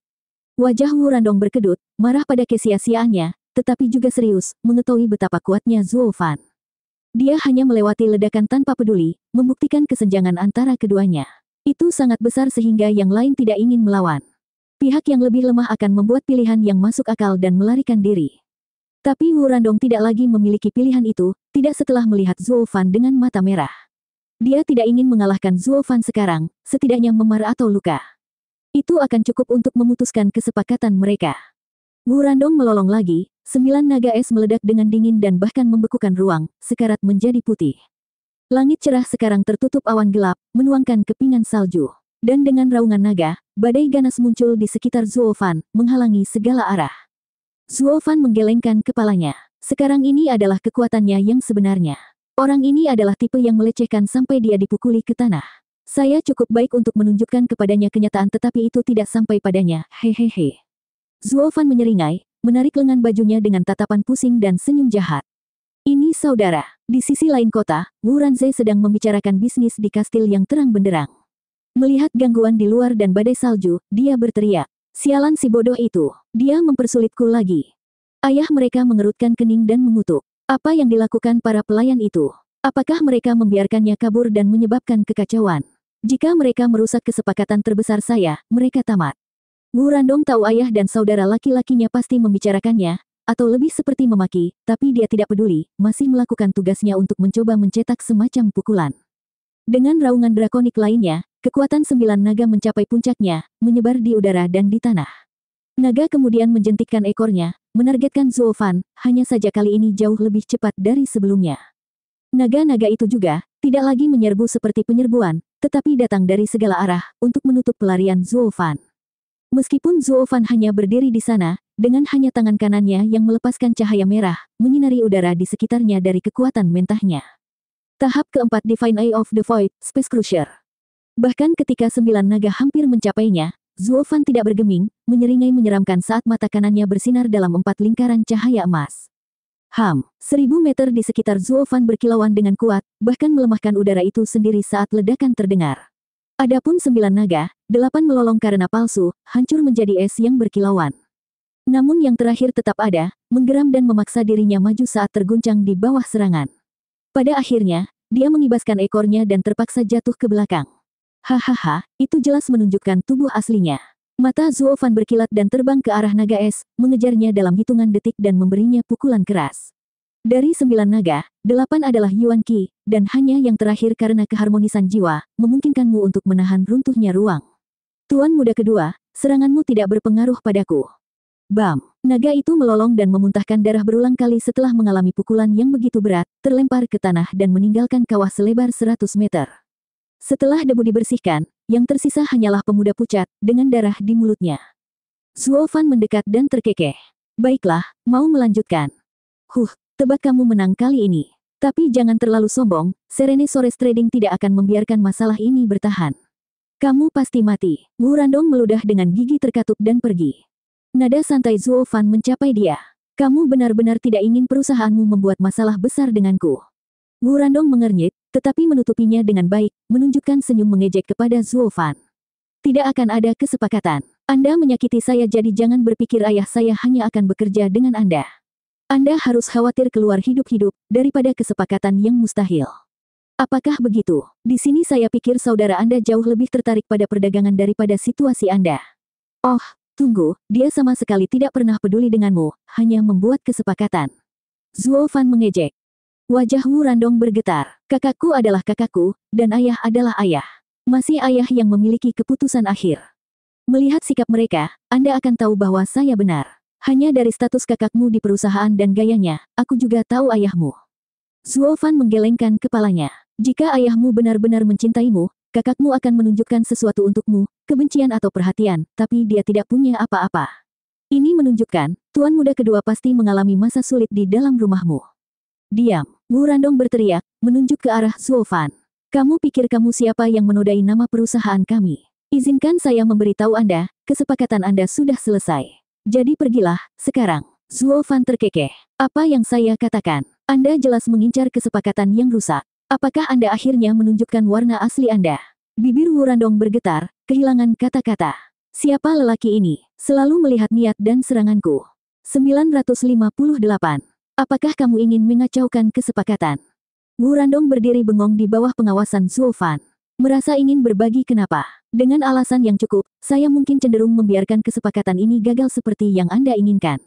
Speaker 1: Wajah Wu Randong berkedut, marah pada kesia-siaannya, tetapi juga serius, mengetahui betapa kuatnya Zuo Fan. Dia hanya melewati ledakan tanpa peduli, membuktikan kesenjangan antara keduanya. Itu sangat besar sehingga yang lain tidak ingin melawan. Pihak yang lebih lemah akan membuat pilihan yang masuk akal dan melarikan diri. Tapi Wu Randong tidak lagi memiliki pilihan itu, tidak setelah melihat Zuo Fan dengan mata merah. Dia tidak ingin mengalahkan Zuo Fan sekarang, setidaknya memar atau luka. Itu akan cukup untuk memutuskan kesepakatan mereka. Wu Randong melolong lagi, 9 naga es meledak dengan dingin dan bahkan membekukan ruang, sekarat menjadi putih. Langit cerah sekarang tertutup awan gelap, menuangkan kepingan salju. Dan dengan raungan naga, badai ganas muncul di sekitar Zuo Fan, menghalangi segala arah. Zuo Fan menggelengkan kepalanya. Sekarang ini adalah kekuatannya yang sebenarnya. Orang ini adalah tipe yang melecehkan sampai dia dipukuli ke tanah. Saya cukup baik untuk menunjukkan kepadanya kenyataan tetapi itu tidak sampai padanya, hehehe. Zuo Fan menyeringai, menarik lengan bajunya dengan tatapan pusing dan senyum jahat. Ini saudara. Di sisi lain kota, Wu Ranzai sedang membicarakan bisnis di kastil yang terang benderang. Melihat gangguan di luar dan badai salju, dia berteriak. Sialan si bodoh itu. Dia mempersulitku lagi. Ayah mereka mengerutkan kening dan mengutuk. Apa yang dilakukan para pelayan itu? Apakah mereka membiarkannya kabur dan menyebabkan kekacauan? Jika mereka merusak kesepakatan terbesar saya, mereka tamat. Wu Randong tahu ayah dan saudara laki-lakinya pasti membicarakannya, atau lebih seperti memaki, tapi dia tidak peduli, masih melakukan tugasnya untuk mencoba mencetak semacam pukulan. Dengan raungan drakonik lainnya, kekuatan 9 naga mencapai puncaknya, menyebar di udara dan di tanah. Naga kemudian menjentikkan ekornya, menargetkan Zuo Fan, hanya saja kali ini jauh lebih cepat dari sebelumnya. Naga-naga itu juga, tidak lagi menyerbu seperti penyerbuan, tetapi datang dari segala arah, untuk menutup pelarian Zuo Fan. Meskipun Zuo Fan hanya berdiri di sana, dengan hanya tangan kanannya yang melepaskan cahaya merah, menyinari udara di sekitarnya dari kekuatan mentahnya. Tahap keempat Divine Eye of the Void, Space Crusher. Bahkan ketika 9 naga hampir mencapainya, Zuo Fan tidak bergeming, menyeringai menyeramkan saat mata kanannya bersinar dalam 4 lingkaran cahaya emas. 1000 meter di sekitar Zuo Fan berkilauan dengan kuat, bahkan melemahkan udara itu sendiri saat ledakan terdengar. Adapun 9 naga, 8 melolong karena palsu, hancur menjadi es yang berkilauan. Namun yang terakhir tetap ada, menggeram dan memaksa dirinya maju saat terguncang di bawah serangan. Pada akhirnya, dia mengibaskan ekornya dan terpaksa jatuh ke belakang. Hahaha, itu jelas menunjukkan tubuh aslinya. Mata Zuo Fan berkilat dan terbang ke arah naga es, mengejarnya dalam hitungan detik dan memberinya pukulan keras. Dari 9 naga, 8 adalah Yuan Qi, dan hanya yang terakhir karena keharmonisan jiwa, memungkinkanmu untuk menahan runtuhnya ruang. Tuan muda kedua, seranganmu tidak berpengaruh padaku. Bam! Naga itu melolong dan memuntahkan darah berulang kali setelah mengalami pukulan yang begitu berat, terlempar ke tanah dan meninggalkan kawah selebar 100 meter. Setelah debu dibersihkan, yang tersisa hanyalah pemuda pucat, dengan darah di mulutnya. Zuo Fan mendekat dan terkekeh. Baiklah, mau melanjutkan. Tebak kamu menang kali ini. Tapi jangan terlalu sombong, Serene Sores Trading tidak akan membiarkan masalah ini bertahan. Kamu pasti mati. Wu Randong meludah dengan gigi terkatup dan pergi. Nada santai Zuo Fan mencapai dia. Kamu benar-benar tidak ingin perusahaanmu membuat masalah besar denganku. Wu Randong mengernyit, tetapi menutupinya dengan baik, menunjukkan senyum mengejek kepada Zuo Fan. Tidak akan ada kesepakatan. Anda menyakiti saya jadi jangan berpikir ayah saya hanya akan bekerja dengan Anda. Anda harus khawatir keluar hidup-hidup, daripada kesepakatan yang mustahil. Apakah begitu? Di sini saya pikir saudara Anda jauh lebih tertarik pada perdagangan daripada situasi Anda. Oh, tunggu, dia sama sekali tidak pernah peduli denganmu, hanya membuat kesepakatan. Zuo Fan mengejek. Wajah Wu Randong bergetar. Kakakku adalah kakakku, dan ayah adalah ayah. Masih ayah yang memiliki keputusan akhir. Melihat sikap mereka, Anda akan tahu bahwa saya benar. Hanya dari status kakakmu di perusahaan dan gayanya, aku juga tahu ayahmu. Zuo Fan menggelengkan kepalanya. Jika ayahmu benar-benar mencintaimu, kakakmu akan menunjukkan sesuatu untukmu, kebencian atau perhatian, tapi dia tidak punya apa-apa. Ini menunjukkan, tuan muda kedua pasti mengalami masa sulit di dalam rumahmu. Diam, Wu Randong berteriak, menunjuk ke arah Zuo Fan. Kamu pikir kamu siapa yang menodai nama perusahaan kami? Izinkan saya memberitahu Anda, kesepakatan Anda sudah selesai. Jadi pergilah, sekarang. Zuo Fan terkekeh. Apa yang saya katakan? Anda jelas mengincar kesepakatan yang rusak. Apakah Anda akhirnya menunjukkan warna asli Anda? Bibir Wu Randong bergetar, kehilangan kata-kata. Siapa lelaki ini? Selalu melihat niat dan seranganku. 958. Apakah kamu ingin mengacaukan kesepakatan? Wu Randong berdiri bengong di bawah pengawasan Zuo Fan. Merasa ingin berbagi kenapa? Dengan alasan yang cukup, saya mungkin cenderung membiarkan kesepakatan ini gagal seperti yang Anda inginkan.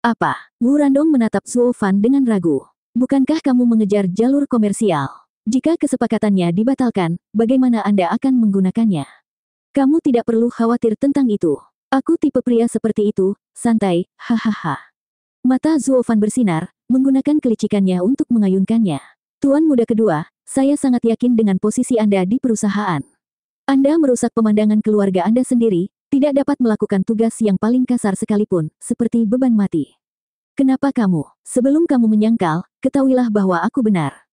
Speaker 1: Apa? Wu Randong menatap Zuo Fan dengan ragu. Bukankah kamu mengejar jalur komersial? Jika kesepakatannya dibatalkan, bagaimana Anda akan menggunakannya? Kamu tidak perlu khawatir tentang itu. Aku tipe pria seperti itu, santai, hahaha. Mata Zuo Fan bersinar, menggunakan kelicikannya untuk mengayunkannya. Tuan muda kedua, saya sangat yakin dengan posisi Anda di perusahaan. Anda merusak pemandangan keluarga Anda sendiri, tidak dapat melakukan tugas yang paling kasar sekalipun, seperti beban mati. Kenapa kamu? Sebelum kamu menyangkal, ketahuilah bahwa aku benar.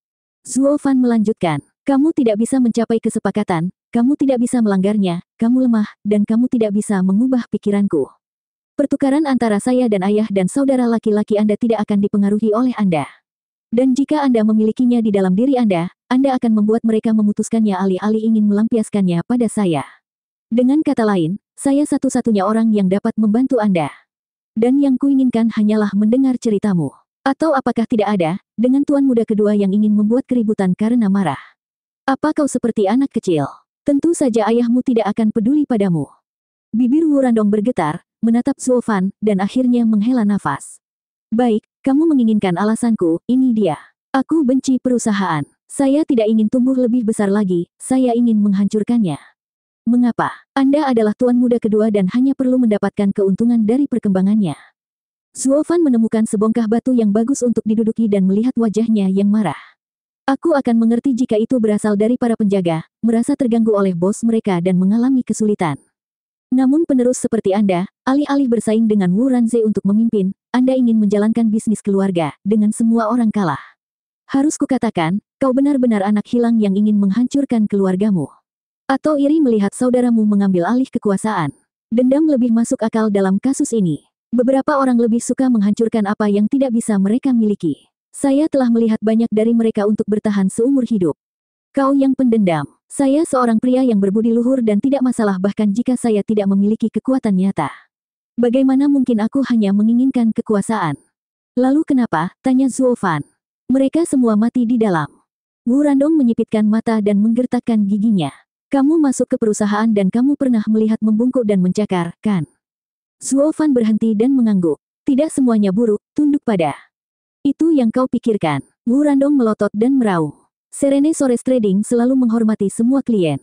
Speaker 1: Zuo Fan melanjutkan, kamu tidak bisa mencapai kesepakatan, kamu tidak bisa melanggarnya, kamu lemah, dan kamu tidak bisa mengubah pikiranku. Pertukaran antara saya dan ayah dan saudara laki-laki Anda tidak akan dipengaruhi oleh Anda. Dan jika Anda memilikinya di dalam diri Anda akan membuat mereka memutuskannya alih-alih ingin melampiaskannya pada saya. Dengan kata lain, saya satu-satunya orang yang dapat membantu Anda. Dan yang kuinginkan hanyalah mendengar ceritamu. Atau apakah tidak ada, dengan tuan muda kedua yang ingin membuat keributan karena marah? Apa kau seperti anak kecil? Tentu saja ayahmu tidak akan peduli padamu. Bibir Wu Randong bergetar, menatap Zuo Fan, dan akhirnya menghela nafas. Baik, kamu menginginkan alasanku, ini dia. Aku benci perusahaan. Saya tidak ingin tumbuh lebih besar lagi, saya ingin menghancurkannya. Mengapa? Anda adalah tuan muda kedua dan hanya perlu mendapatkan keuntungan dari perkembangannya. Zuo Fan menemukan sebongkah batu yang bagus untuk diduduki dan melihat wajahnya yang marah. Aku akan mengerti jika itu berasal dari para penjaga, merasa terganggu oleh bos mereka dan mengalami kesulitan. Namun penerus seperti Anda, alih-alih bersaing dengan Wu Ranze untuk memimpin, Anda ingin menjalankan bisnis keluarga, dengan semua orang kalah. Harus kukatakan, kau benar-benar anak hilang yang ingin menghancurkan keluargamu. Atau iri melihat saudaramu mengambil alih kekuasaan. Dendam lebih masuk akal dalam kasus ini. Beberapa orang lebih suka menghancurkan apa yang tidak bisa mereka miliki. Saya telah melihat banyak dari mereka untuk bertahan seumur hidup. Kau yang pendendam. Saya seorang pria yang berbudi luhur dan tidak masalah bahkan jika saya tidak memiliki kekuatan nyata. Bagaimana mungkin aku hanya menginginkan kekuasaan? Lalu kenapa? Tanya Zuo Fan. Mereka semua mati di dalam. Wu Randong menyipitkan mata dan menggertakkan giginya. Kamu masuk ke perusahaan dan kamu pernah melihat membungkuk dan mencakar, kan? Zuo Fan berhenti dan mengangguk. Tidak semuanya buruk, tunduk pada. Itu yang kau pikirkan. Wu Randong melotot dan meraung. Serene Sores Trading selalu menghormati semua klien.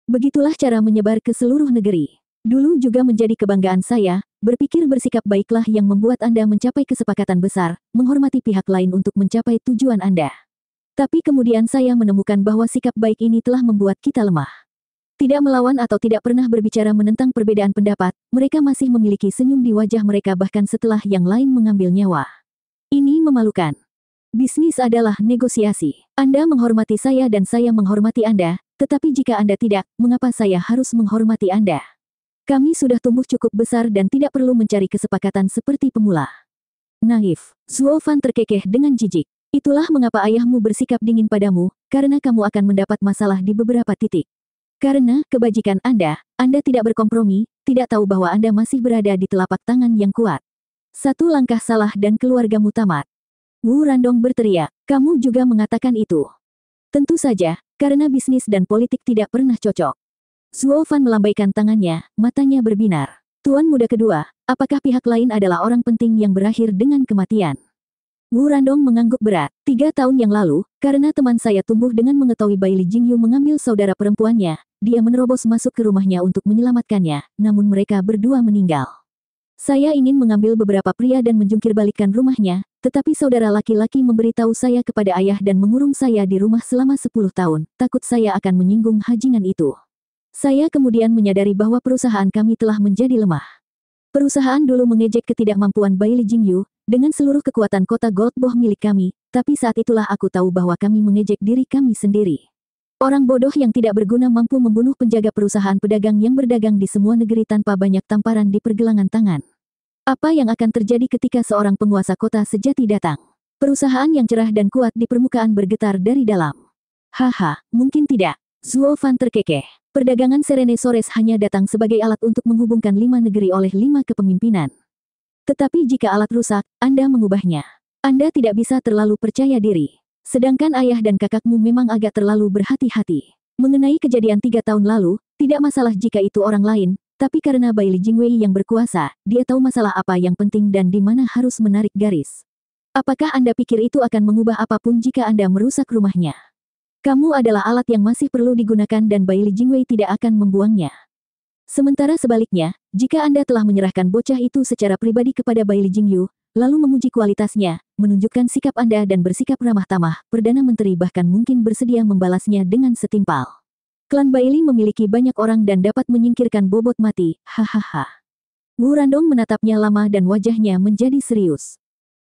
Speaker 1: Begitulah cara menyebar ke seluruh negeri. Dulu juga menjadi kebanggaan saya, berpikir bersikap baiklah yang membuat Anda mencapai kesepakatan besar, menghormati pihak lain untuk mencapai tujuan Anda. Tapi kemudian saya menemukan bahwa sikap baik ini telah membuat kita lemah. Tidak melawan atau tidak pernah berbicara menentang perbedaan pendapat, mereka masih memiliki senyum di wajah mereka bahkan setelah yang lain mengambil nyawa. Ini memalukan. Bisnis adalah negosiasi. Anda menghormati saya dan saya menghormati Anda, tetapi jika Anda tidak, mengapa saya harus menghormati Anda? Kami sudah tumbuh cukup besar dan tidak perlu mencari kesepakatan seperti pemula. Naif. Zuo Fan terkekeh dengan jijik. Itulah mengapa ayahmu bersikap dingin padamu, karena kamu akan mendapat masalah di beberapa titik. Karena kebajikan Anda tidak berkompromi, tidak tahu bahwa Anda masih berada di telapak tangan yang kuat. Satu langkah salah dan keluargamu tamat. Wu Randong berteriak, kamu juga mengatakan itu. Tentu saja, karena bisnis dan politik tidak pernah cocok. Zuo Fan melambaikan tangannya, matanya berbinar. Tuan muda kedua, apakah pihak lain adalah orang penting yang berakhir dengan kematian? Wu Randong mengangguk berat. 3 tahun yang lalu, karena teman saya tumbuh dengan mengetahui Bai Li Jingyu mengambil saudara perempuannya, dia menerobos masuk ke rumahnya untuk menyelamatkannya, namun mereka berdua meninggal. Saya ingin mengambil beberapa pria dan menjungkir balikkan rumahnya, tetapi saudara laki-laki memberitahu saya kepada ayah dan mengurung saya di rumah selama 10 tahun, takut saya akan menyinggung hajingan itu. Saya kemudian menyadari bahwa perusahaan kami telah menjadi lemah. Perusahaan dulu mengejek ketidakmampuan Bai Li Jingyu dengan seluruh kekuatan kota Gold Boh milik kami, tapi saat itulah aku tahu bahwa kami mengejek diri kami sendiri. Orang bodoh yang tidak berguna mampu membunuh penjaga perusahaan pedagang yang berdagang di semua negeri tanpa banyak tamparan di pergelangan tangan. Apa yang akan terjadi ketika seorang penguasa kota sejati datang? Perusahaan yang cerah dan kuat di permukaan bergetar dari dalam. Haha, mungkin tidak. Zuo Fan terkekeh. Perdagangan Serene Sores hanya datang sebagai alat untuk menghubungkan 5 negeri oleh 5 kepemimpinan. Tetapi jika alat rusak, Anda mengubahnya. Anda tidak bisa terlalu percaya diri. Sedangkan ayah dan kakakmu memang agak terlalu berhati-hati. Mengenai kejadian 3 tahun lalu, tidak masalah jika itu orang lain, tapi karena Bai Li Jingwei yang berkuasa, dia tahu masalah apa yang penting dan di mana harus menarik garis. Apakah Anda pikir itu akan mengubah apapun jika Anda merusak rumahnya? Kamu adalah alat yang masih perlu digunakan dan Bai Li Jingwei tidak akan membuangnya. Sementara sebaliknya, jika Anda telah menyerahkan bocah itu secara pribadi kepada Bai Li Jingyu, lalu memuji kualitasnya, menunjukkan sikap Anda dan bersikap ramah tamah, Perdana Menteri bahkan mungkin bersedia membalasnya dengan setimpal. Klan Bai Li memiliki banyak orang dan dapat menyingkirkan bobot mati, hahaha. Wu Randong menatapnya lama dan wajahnya menjadi serius.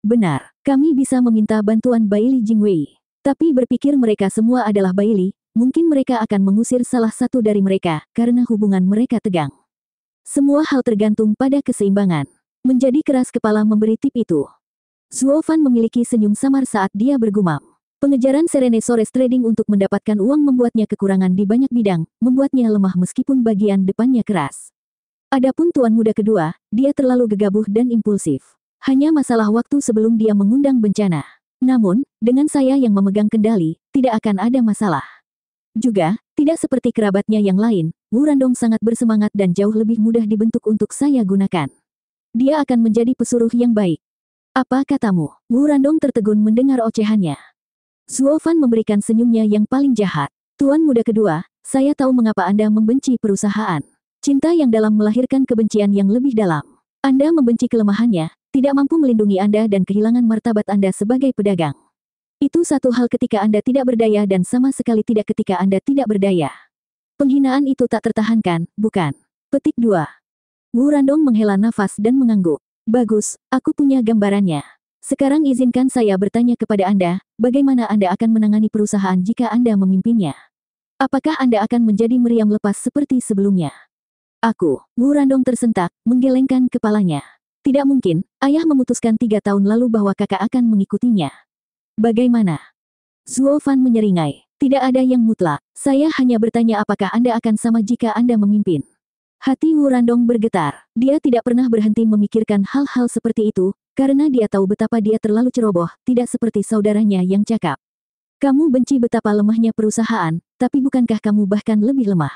Speaker 1: Benar, kami bisa meminta bantuan Bai Li Jingwei. Tapi berpikir mereka semua adalah Bai Li, mungkin mereka akan mengusir salah satu dari mereka, karena hubungan mereka tegang. Semua hal tergantung pada keseimbangan. Menjadi keras kepala memberi tip itu. Zuo Fan memiliki senyum samar saat dia bergumam. Pengejaran Serene Sores Trading untuk mendapatkan uang membuatnya kekurangan di banyak bidang, membuatnya lemah meskipun bagian depannya keras. Adapun tuan muda kedua, dia terlalu gegabah dan impulsif. Hanya masalah waktu sebelum dia mengundang bencana. Namun, dengan saya yang memegang kendali, tidak akan ada masalah. Juga, tidak seperti kerabatnya yang lain, Wu Randong sangat bersemangat dan jauh lebih mudah dibentuk untuk saya gunakan. Dia akan menjadi pesuruh yang baik. Apa katamu? Wu Randong tertegun mendengar ocehannya. Zuo Fan memberikan senyumnya yang paling jahat. Tuan muda kedua, saya tahu mengapa Anda membenci perusahaan. Cinta yang dalam melahirkan kebencian yang lebih dalam. Anda membenci kelemahannya, tidak mampu melindungi Anda dan kehilangan martabat Anda sebagai pedagang. Itu satu hal ketika Anda tidak berdaya dan sama sekali tidak ketika Anda tidak berdaya. Penghinaan itu tak tertahankan, bukan? Petik 2. Wu Randong menghela nafas dan mengangguk. Bagus, aku punya gambarannya. Sekarang izinkan saya bertanya kepada Anda, bagaimana Anda akan menangani perusahaan jika Anda memimpinnya? Apakah Anda akan menjadi meriam lepas seperti sebelumnya? Aku, Wu Randong tersentak, menggelengkan kepalanya. Tidak mungkin, ayah memutuskan 3 tahun lalu bahwa kakak akan mengikutinya. Bagaimana? Zuo Fan menyeringai. Tidak ada yang mutlak. Saya hanya bertanya apakah Anda akan sama jika Anda memimpin. Hati Wu Randong bergetar. Dia tidak pernah berhenti memikirkan hal-hal seperti itu, karena dia tahu betapa dia terlalu ceroboh, tidak seperti saudaranya yang cakap. Kamu benci betapa lemahnya perusahaan, tapi bukankah kamu bahkan lebih lemah?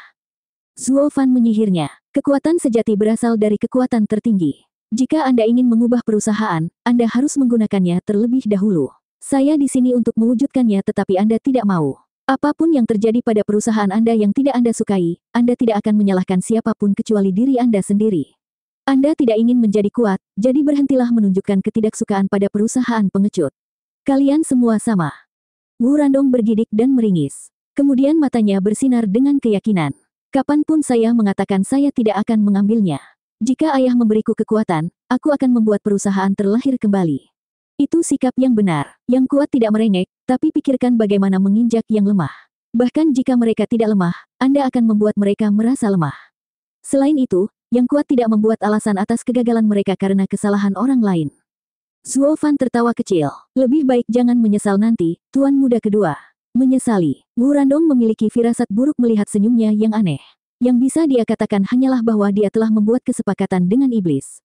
Speaker 1: Zuo Fan menyihirnya. Kekuatan sejati berasal dari kekuatan tertinggi. Jika Anda ingin mengubah perusahaan, Anda harus menggunakannya terlebih dahulu. Saya di sini untuk mewujudkannya tetapi Anda tidak mau. Apapun yang terjadi pada perusahaan Anda yang tidak Anda sukai, Anda tidak akan menyalahkan siapapun kecuali diri Anda sendiri. Anda tidak ingin menjadi kuat, jadi berhentilah menunjukkan ketidaksukaan pada perusahaan pengecut. Kalian semua sama. Wu Randong bergidik dan meringis. Kemudian matanya bersinar dengan keyakinan. Kapanpun saya mengatakan saya tidak akan mengambilnya. Jika ayah memberiku kekuatan, aku akan membuat perusahaan terlahir kembali. Itu sikap yang benar. Yang kuat tidak merengek, tapi pikirkan bagaimana menginjak yang lemah. Bahkan jika mereka tidak lemah, Anda akan membuat mereka merasa lemah. Selain itu, yang kuat tidak membuat alasan atas kegagalan mereka karena kesalahan orang lain. Zuo Fan tertawa kecil. Lebih baik jangan menyesal nanti, tuan muda kedua. Menyesali. Wu Randong memiliki firasat buruk melihat senyumnya yang aneh. Yang bisa dia katakan hanyalah bahwa dia telah membuat kesepakatan dengan iblis.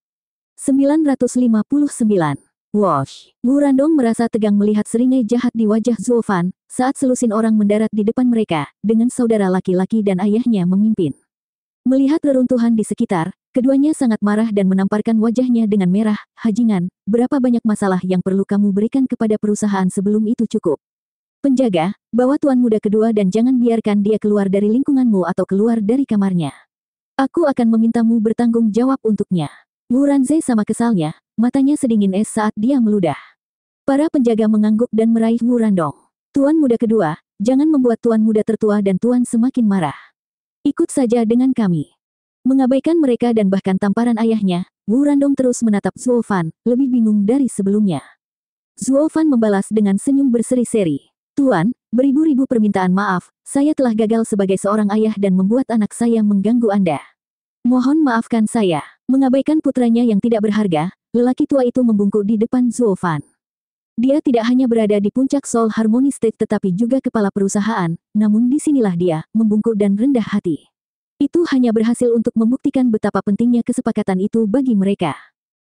Speaker 1: 959. Wash. Wu Randong merasa tegang melihat seringai jahat di wajah Zuo Fan, saat selusin orang mendarat di depan mereka, dengan saudara laki-laki dan ayahnya memimpin. Melihat reruntuhan di sekitar, keduanya sangat marah dan menamparkan wajahnya dengan merah. Hajingan, berapa banyak masalah yang perlu kamu berikan kepada perusahaan sebelum itu cukup? Penjaga, bawa tuan muda kedua dan jangan biarkan dia keluar dari lingkunganmu atau keluar dari kamarnya. Aku akan memintamu bertanggung jawab untuknya. Wu Ranze sama kesalnya, matanya sedingin es saat dia meludah. Para penjaga mengangguk dan meraih Wu Randong. Tuan muda kedua, jangan membuat tuan muda tertua dan tuan semakin marah. Ikut saja dengan kami. Mengabaikan mereka dan bahkan tamparan ayahnya, Wu Randong terus menatap Zuo Fan, lebih bingung dari sebelumnya. Zuo Fan membalas dengan senyum berseri-seri. Tuan, beribu-ribu permintaan maaf, saya telah gagal sebagai seorang ayah dan membuat anak saya mengganggu Anda. Mohon maafkan saya. Mengabaikan putranya yang tidak berharga, lelaki tua itu membungkuk di depan Zuo Fan. Dia tidak hanya berada di puncak Seoul Harmony State tetapi juga kepala perusahaan, namun disinilah dia, membungkuk dan rendah hati. Itu hanya berhasil untuk membuktikan betapa pentingnya kesepakatan itu bagi mereka.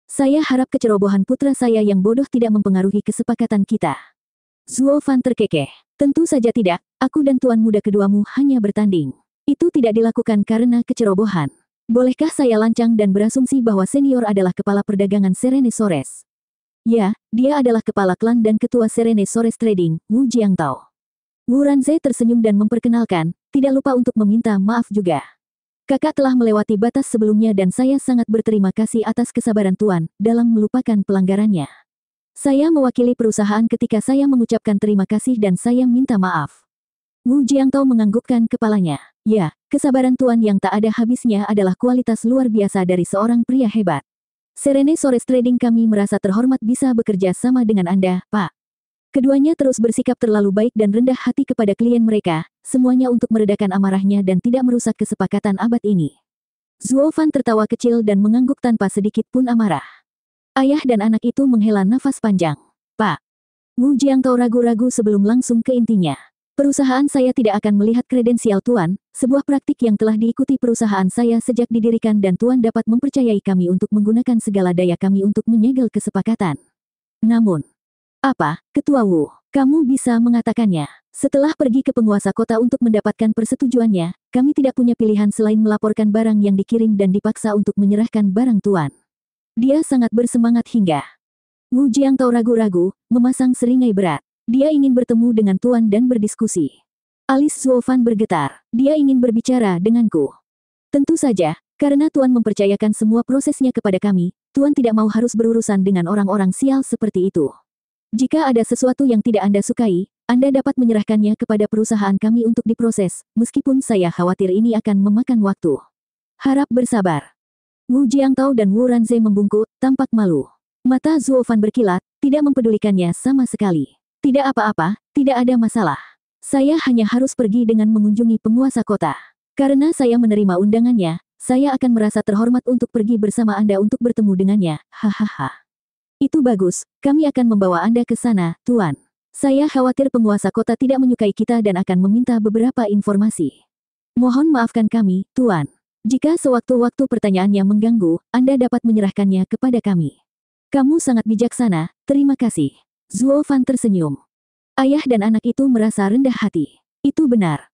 Speaker 1: Saya harap kecerobohan putra saya yang bodoh tidak mempengaruhi kesepakatan kita. Zuo Fan terkekeh. Tentu saja tidak, aku dan tuan muda keduamu hanya bertanding. Itu tidak dilakukan karena kecerobohan. Bolehkah saya lancang dan berasumsi bahwa senior adalah kepala perdagangan Serene Sores? Ya, dia adalah kepala klan dan ketua Serene Sores Trading, Wu Jiangtao. Wu Ranze tersenyum dan memperkenalkan, tidak lupa untuk meminta maaf juga. Kakak telah melewati batas sebelumnya dan saya sangat berterima kasih atas kesabaran Tuan dalam melupakan pelanggarannya. Saya mewakili perusahaan ketika saya mengucapkan terima kasih dan saya minta maaf. Wu Jiangtao menganggukkan kepalanya. Ya, kesabaran Tuan yang tak ada habisnya adalah kualitas luar biasa dari seorang pria hebat. Serene Sores Trading kami merasa terhormat bisa bekerja sama dengan Anda, Pak. Keduanya terus bersikap terlalu baik dan rendah hati kepada klien mereka, semuanya untuk meredakan amarahnya dan tidak merusak kesepakatan abad ini. Zuo Fan tertawa kecil dan mengangguk tanpa sedikit pun amarah. Ayah dan anak itu menghela nafas panjang. Pak. Wu Jiangtao ragu-ragu sebelum langsung ke intinya. Perusahaan saya tidak akan melihat kredensial Tuan, sebuah praktik yang telah diikuti perusahaan saya sejak didirikan dan Tuan dapat mempercayai kami untuk menggunakan segala daya kami untuk menyegel kesepakatan. Namun, apa, Ketua Wu, kamu bisa mengatakannya? Setelah pergi ke penguasa kota untuk mendapatkan persetujuannya, kami tidak punya pilihan selain melaporkan barang yang dikirim dan dipaksa untuk menyerahkan barang Tuan. Dia sangat bersemangat hingga Wu Jiangtao ragu-ragu, memasang seringai berat. Dia ingin bertemu dengan Tuan dan berdiskusi. Alis Zuo Fan bergetar. Dia ingin berbicara denganku. Tentu saja, karena Tuan mempercayakan semua prosesnya kepada kami, Tuan tidak mau harus berurusan dengan orang-orang sial seperti itu. Jika ada sesuatu yang tidak Anda sukai, Anda dapat menyerahkannya kepada perusahaan kami untuk diproses, meskipun saya khawatir ini akan memakan waktu. Harap bersabar. Wu Jiangtao dan Wu Ranze membungkuk, tampak malu. Mata Zuo Fan berkilat, tidak mempedulikannya sama sekali. Tidak apa-apa, tidak ada masalah. Saya hanya harus pergi dengan mengunjungi penguasa kota. Karena saya menerima undangannya, saya akan merasa terhormat untuk pergi bersama Anda untuk bertemu dengannya, hahaha. Itu bagus, kami akan membawa Anda ke sana, Tuan. Saya khawatir penguasa kota tidak menyukai kita dan akan meminta beberapa informasi. Mohon maafkan kami, Tuan. Jika sewaktu-waktu pertanyaannya mengganggu, Anda dapat menyerahkannya kepada kami. Kamu sangat bijaksana, terima kasih. Zuo Fan tersenyum. Ayah dan anak itu merasa rendah hati. Itu benar.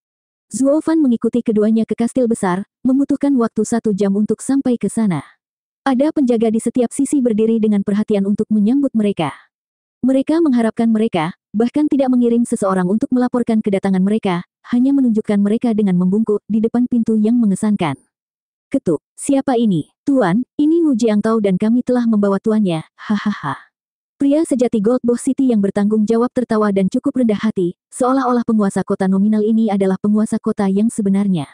Speaker 1: Zuo Fan mengikuti keduanya ke kastil besar, membutuhkan waktu 1 jam untuk sampai ke sana. Ada penjaga di setiap sisi berdiri dengan perhatian untuk menyambut mereka. Mereka mengharapkan mereka, bahkan tidak mengirim seseorang untuk melaporkan kedatangan mereka, hanya menunjukkan mereka dengan membungkuk di depan pintu yang mengesankan. Ketuk, siapa ini? Tuan, ini Wu Jiangtao dan kami telah membawa tuannya, hahaha. Pria sejati Gold Bow City yang bertanggung jawab tertawa dan cukup rendah hati, seolah-olah penguasa kota nominal ini adalah penguasa kota yang sebenarnya.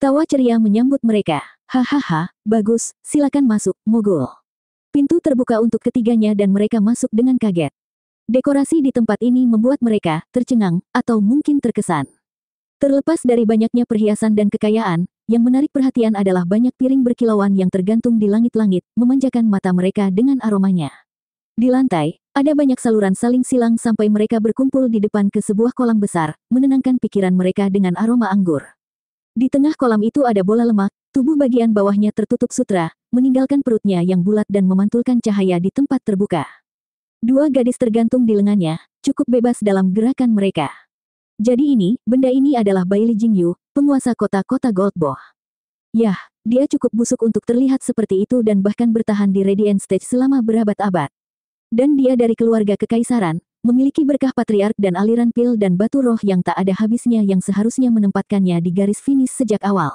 Speaker 1: Tawa ceria menyambut mereka. Hahaha, bagus, silakan masuk, mogul. Pintu terbuka untuk ketiganya dan mereka masuk dengan kaget. Dekorasi di tempat ini membuat mereka tercengang, atau mungkin terkesan. Terlepas dari banyaknya perhiasan dan kekayaan, yang menarik perhatian adalah banyak piring berkilauan yang tergantung di langit-langit, memanjakan mata mereka dengan aromanya. Di lantai, ada banyak saluran saling silang sampai mereka berkumpul di depan ke sebuah kolam besar, menenangkan pikiran mereka dengan aroma anggur. Di tengah kolam itu ada bola lemak, tubuh bagian bawahnya tertutup sutra, meninggalkan perutnya yang bulat dan memantulkan cahaya di tempat terbuka. 2 gadis tergantung di lengannya, cukup bebas dalam gerakan mereka. Jadi benda ini adalah Bailey Jingyu, penguasa kota-kota Gold Bow. Yah, dia cukup busuk untuk terlihat seperti itu dan bahkan bertahan di Radiant Stage selama berabad-abad. Dan dia dari keluarga kekaisaran, memiliki berkah patriark dan aliran pil dan batu roh yang tak ada habisnya yang seharusnya menempatkannya di garis finish sejak awal.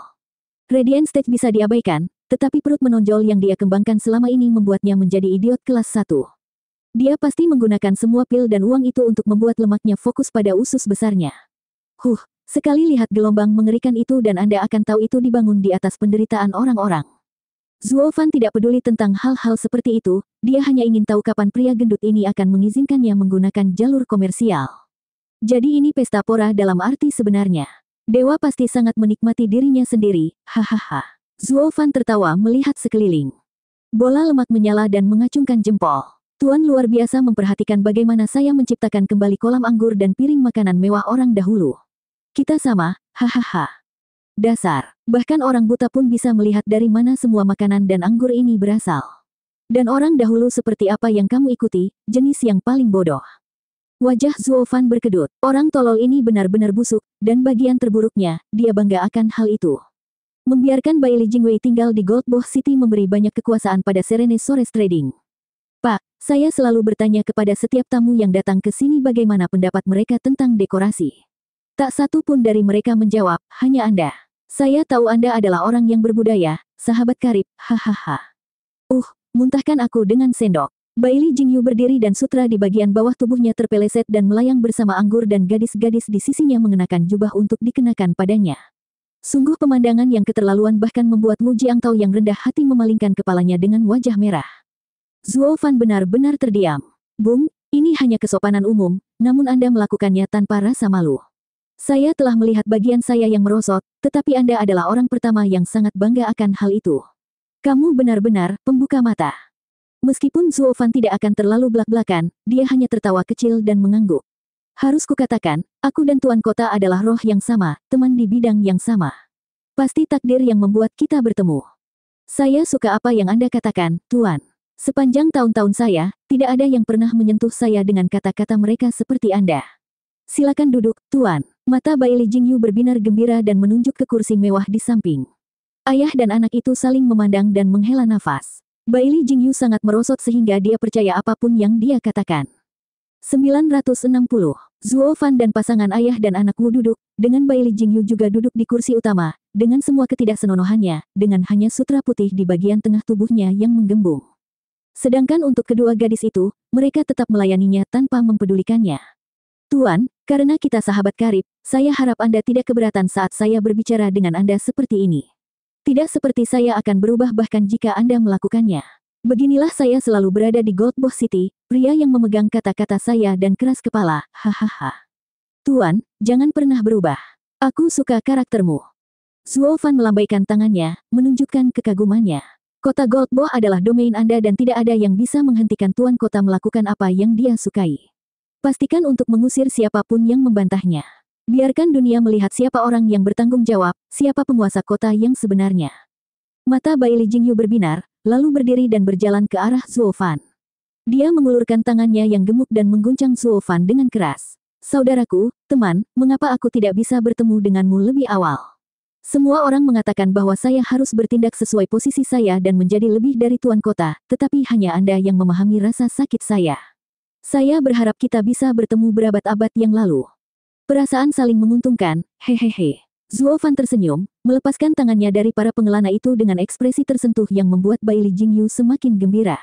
Speaker 1: Radiant Stage bisa diabaikan, tetapi perut menonjol yang dia kembangkan selama ini membuatnya menjadi idiot kelas 1. Dia pasti menggunakan semua pil dan uang itu untuk membuat lemaknya fokus pada usus besarnya. Sekali lihat gelombang mengerikan itu dan Anda akan tahu itu dibangun di atas penderitaan orang-orang. Zuo Fan tidak peduli tentang hal-hal seperti itu, dia hanya ingin tahu kapan pria gendut ini akan mengizinkannya menggunakan jalur komersial. Jadi ini pesta pora dalam arti sebenarnya. Dewa pasti sangat menikmati dirinya sendiri, hahaha. Zuo Fan tertawa melihat sekeliling. Bola lemak menyala dan mengacungkan jempol. Tuan luar biasa memperhatikan bagaimana saya menciptakan kembali kolam anggur dan piring makanan mewah orang dahulu. Kita sama, hahaha. Dasar, bahkan orang buta pun bisa melihat dari mana semua makanan dan anggur ini berasal. Dan orang dahulu seperti apa yang kamu ikuti, jenis yang paling bodoh. Wajah Zuo Fan berkedut, orang tolol ini benar-benar busuk, dan bagian terburuknya, dia bangga akan hal itu. Membiarkan Bai Li Jingwei tinggal di Gold Boh City memberi banyak kekuasaan pada Serene Sores Trading. Pak, saya selalu bertanya kepada setiap tamu yang datang ke sini bagaimana pendapat mereka tentang dekorasi. Tak satu pun dari mereka menjawab, hanya Anda. Saya tahu Anda adalah orang yang berbudaya, sahabat karib, hahaha. Muntahkan aku dengan sendok. Bai Li Jingyu berdiri dan sutra di bagian bawah tubuhnya terpeleset dan melayang bersama anggur dan gadis-gadis di sisinya mengenakan jubah untuk dikenakan padanya. Sungguh pemandangan yang keterlaluan bahkan membuat Wu Jiangtao yang rendah hati memalingkan kepalanya dengan wajah merah. Zuo Fan benar-benar terdiam. Bung, ini hanya kesopanan umum, namun Anda melakukannya tanpa rasa malu. Saya telah melihat bagian saya yang merosot, tetapi Anda adalah orang pertama yang sangat bangga akan hal itu. Kamu benar-benar pembuka mata. Meskipun Zuo Fan tidak akan terlalu belak-belakan, dia hanya tertawa kecil dan mengangguk. Harus kukatakan, aku dan Tuan Kota adalah roh yang sama, teman di bidang yang sama. Pasti takdir yang membuat kita bertemu. Saya suka apa yang Anda katakan, Tuan. Sepanjang tahun-tahun saya, tidak ada yang pernah menyentuh saya dengan kata-kata mereka seperti Anda. Silakan duduk, Tuan. Mata Bai Li Jingyu berbinar gembira dan menunjuk ke kursi mewah di samping. Ayah dan anak itu saling memandang dan menghela nafas. Bai Li Jingyu sangat merosot sehingga dia percaya apapun yang dia katakan. 960. Zuo Fan dan pasangan ayah dan anak Wu duduk, dengan Bai Li Jingyu juga duduk di kursi utama, dengan semua ketidaksenonohannya, dengan hanya sutra putih di bagian tengah tubuhnya yang menggembung. Sedangkan untuk kedua gadis itu, mereka tetap melayaninya tanpa mempedulikannya. Tuan, karena kita sahabat karib, saya harap Anda tidak keberatan saat saya berbicara dengan Anda seperti ini. Tidak seperti saya akan berubah bahkan jika Anda melakukannya. Beginilah saya selalu berada di Gold Boh City, pria yang memegang kata-kata saya dan keras kepala, hahaha. Tuan, jangan pernah berubah. Aku suka karaktermu. Zuo Fan melambaikan tangannya, menunjukkan kekagumannya. Kota Gold Boh adalah domain Anda dan tidak ada yang bisa menghentikan Tuan Kota melakukan apa yang dia sukai. Pastikan untuk mengusir siapapun yang membantahnya. Biarkan dunia melihat siapa orang yang bertanggung jawab, siapa penguasa kota yang sebenarnya. Mata Bai Li Jingyu berbinar, lalu berdiri dan berjalan ke arah Zuo Fan. Dia mengulurkan tangannya yang gemuk dan mengguncang Zuo Fan dengan keras. Saudaraku, teman, mengapa aku tidak bisa bertemu denganmu lebih awal? Semua orang mengatakan bahwa saya harus bertindak sesuai posisi saya dan menjadi lebih dari tuan kota, tetapi hanya Anda yang memahami rasa sakit saya. Saya berharap kita bisa bertemu berabad-abad yang lalu. Perasaan saling menguntungkan, hehehe. Zuo Fan tersenyum, melepaskan tangannya dari para pengelana itu dengan ekspresi tersentuh yang membuat Bai Li Jingyu semakin gembira.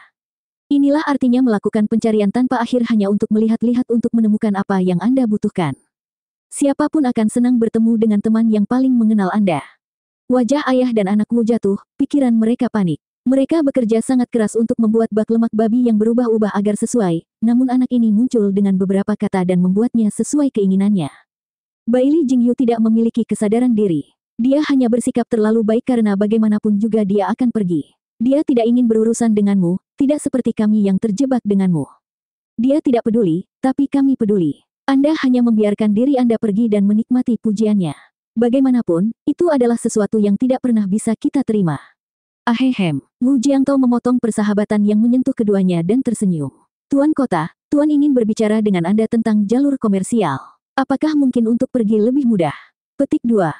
Speaker 1: Inilah artinya melakukan pencarian tanpa akhir hanya untuk melihat-lihat untuk menemukan apa yang Anda butuhkan. Siapapun akan senang bertemu dengan teman yang paling mengenal Anda. Wajah ayah dan anak Wu jatuh, pikiran mereka panik. Mereka bekerja sangat keras untuk membuat bak lemak babi yang berubah-ubah agar sesuai, namun anak ini muncul dengan beberapa kata dan membuatnya sesuai keinginannya. Bai Li Jingyu tidak memiliki kesadaran diri. Dia hanya bersikap terlalu baik karena bagaimanapun juga dia akan pergi. Dia tidak ingin berurusan denganmu, tidak seperti kami yang terjebak denganmu. Dia tidak peduli, tapi kami peduli. Anda hanya membiarkan diri Anda pergi dan menikmati pujiannya. Bagaimanapun, itu adalah sesuatu yang tidak pernah bisa kita terima. Ahehem, Wu Jiangtao memotong persahabatan yang menyentuh keduanya dan tersenyum. Tuan Kota, Tuan ingin berbicara dengan Anda tentang jalur komersial. Apakah mungkin untuk pergi lebih mudah? Petik 2.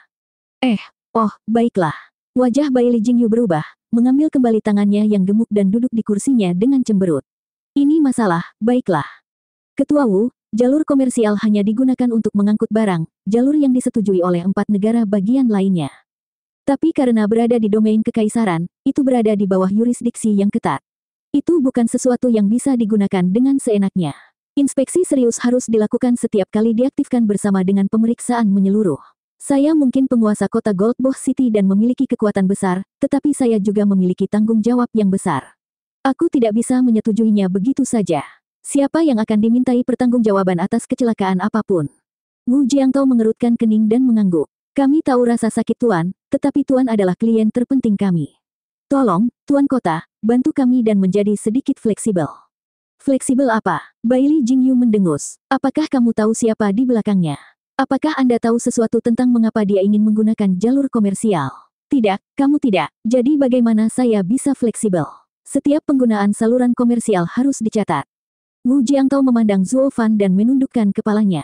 Speaker 1: Baiklah. Wajah Bai Li Jingyu berubah, mengambil kembali tangannya yang gemuk dan duduk di kursinya dengan cemberut. Ini masalah, baiklah. Ketua Wu, jalur komersial hanya digunakan untuk mengangkut barang, jalur yang disetujui oleh 4 negara bagian lainnya. Tapi karena berada di domain kekaisaran, itu berada di bawah yurisdiksi yang ketat. Itu bukan sesuatu yang bisa digunakan dengan seenaknya. Inspeksi serius harus dilakukan setiap kali diaktifkan bersama dengan pemeriksaan menyeluruh. Saya mungkin penguasa kota Gold Boss City dan memiliki kekuatan besar, tetapi saya juga memiliki tanggung jawab yang besar. Aku tidak bisa menyetujuinya begitu saja. Siapa yang akan dimintai pertanggungjawaban atas kecelakaan apapun? Wu Jiangtao mengerutkan kening dan mengangguk. Kami tahu rasa sakit Tuan, tetapi Tuan adalah klien terpenting kami. Tolong, Tuan Kota, bantu kami dan menjadi sedikit fleksibel. Fleksibel apa? Bailey Jingyu mendengus. Apakah kamu tahu siapa di belakangnya? Apakah Anda tahu sesuatu tentang mengapa dia ingin menggunakan jalur komersial? Tidak, kamu tidak. Jadi bagaimana saya bisa fleksibel? Setiap penggunaan saluran komersial harus dicatat. Wu Jiangtao memandang Zuo Fan dan menundukkan kepalanya.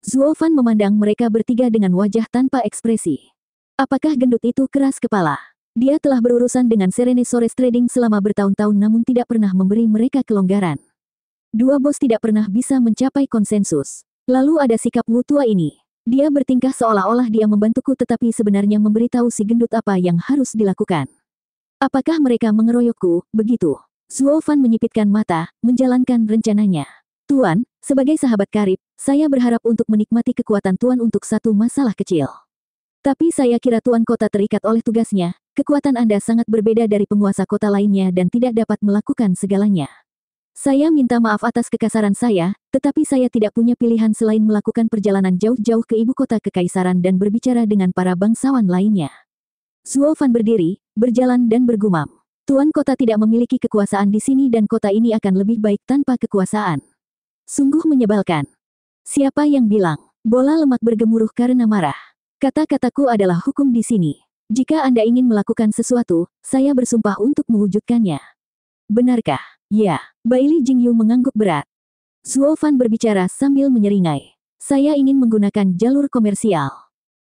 Speaker 1: Zuo Fan memandang mereka bertiga dengan wajah tanpa ekspresi. Apakah gendut itu keras kepala? Dia telah berurusan dengan Serene Sores Trading selama bertahun-tahun namun tidak pernah memberi mereka kelonggaran. Dua bos tidak pernah bisa mencapai konsensus. Lalu ada sikap Wu tua ini. Dia bertingkah seolah-olah dia membantuku tetapi sebenarnya memberitahu si gendut apa yang harus dilakukan. Apakah mereka mengeroyokku, begitu? Zuo Fan menyipitkan mata, menjalankan rencananya. Tuan, sebagai sahabat karib, saya berharap untuk menikmati kekuatan Tuan untuk satu masalah kecil. Tapi saya kira Tuan Kota terikat oleh tugasnya, kekuatan Anda sangat berbeda dari penguasa kota lainnya dan tidak dapat melakukan segalanya. Saya minta maaf atas kekasaran saya, tetapi saya tidak punya pilihan selain melakukan perjalanan jauh-jauh ke ibu kota kekaisaran dan berbicara dengan para bangsawan lainnya. Zuo Fan berdiri, berjalan dan bergumam. Tuan Kota tidak memiliki kekuasaan di sini dan kota ini akan lebih baik tanpa kekuasaan. Sungguh menyebalkan. Siapa yang bilang? Bola lemak bergemuruh karena marah. Kata-kataku adalah hukum di sini. Jika Anda ingin melakukan sesuatu, saya bersumpah untuk mewujudkannya. Benarkah? Ya, Bailey Jingyu mengangguk berat. Zuo Fan berbicara sambil menyeringai. Saya ingin menggunakan jalur komersial.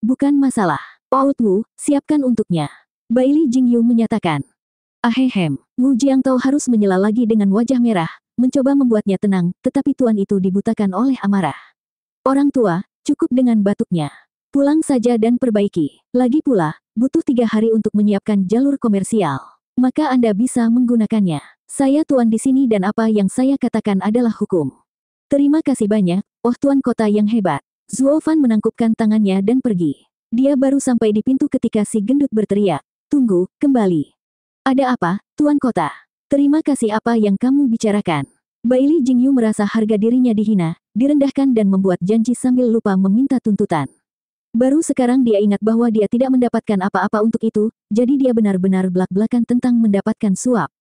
Speaker 1: Bukan masalah. Paut Wu, siapkan untuknya. Bailey Jingyu menyatakan. Ahehem, Wu Jiangtao harus menyela lagi dengan wajah merah, mencoba membuatnya tenang, tetapi tuan itu dibutakan oleh amarah. Orang tua, cukup dengan batuknya. Pulang saja dan perbaiki. Lagi pula, butuh 3 hari untuk menyiapkan jalur komersial. Maka Anda bisa menggunakannya. Saya tuan di sini dan apa yang saya katakan adalah hukum. Terima kasih banyak, oh Tuan Kota yang hebat. Zuo Fan menangkupkan tangannya dan pergi. Dia baru sampai di pintu ketika si gendut berteriak. Tunggu, kembali. Ada apa, Tuan Kota? Terima kasih apa yang kamu bicarakan. Bailey Jingyu merasa harga dirinya dihina, direndahkan dan membuat janji sambil lupa meminta tuntutan. Baru sekarang dia ingat bahwa dia tidak mendapatkan apa-apa untuk itu, jadi dia benar-benar belak-belakan tentang mendapatkan suap.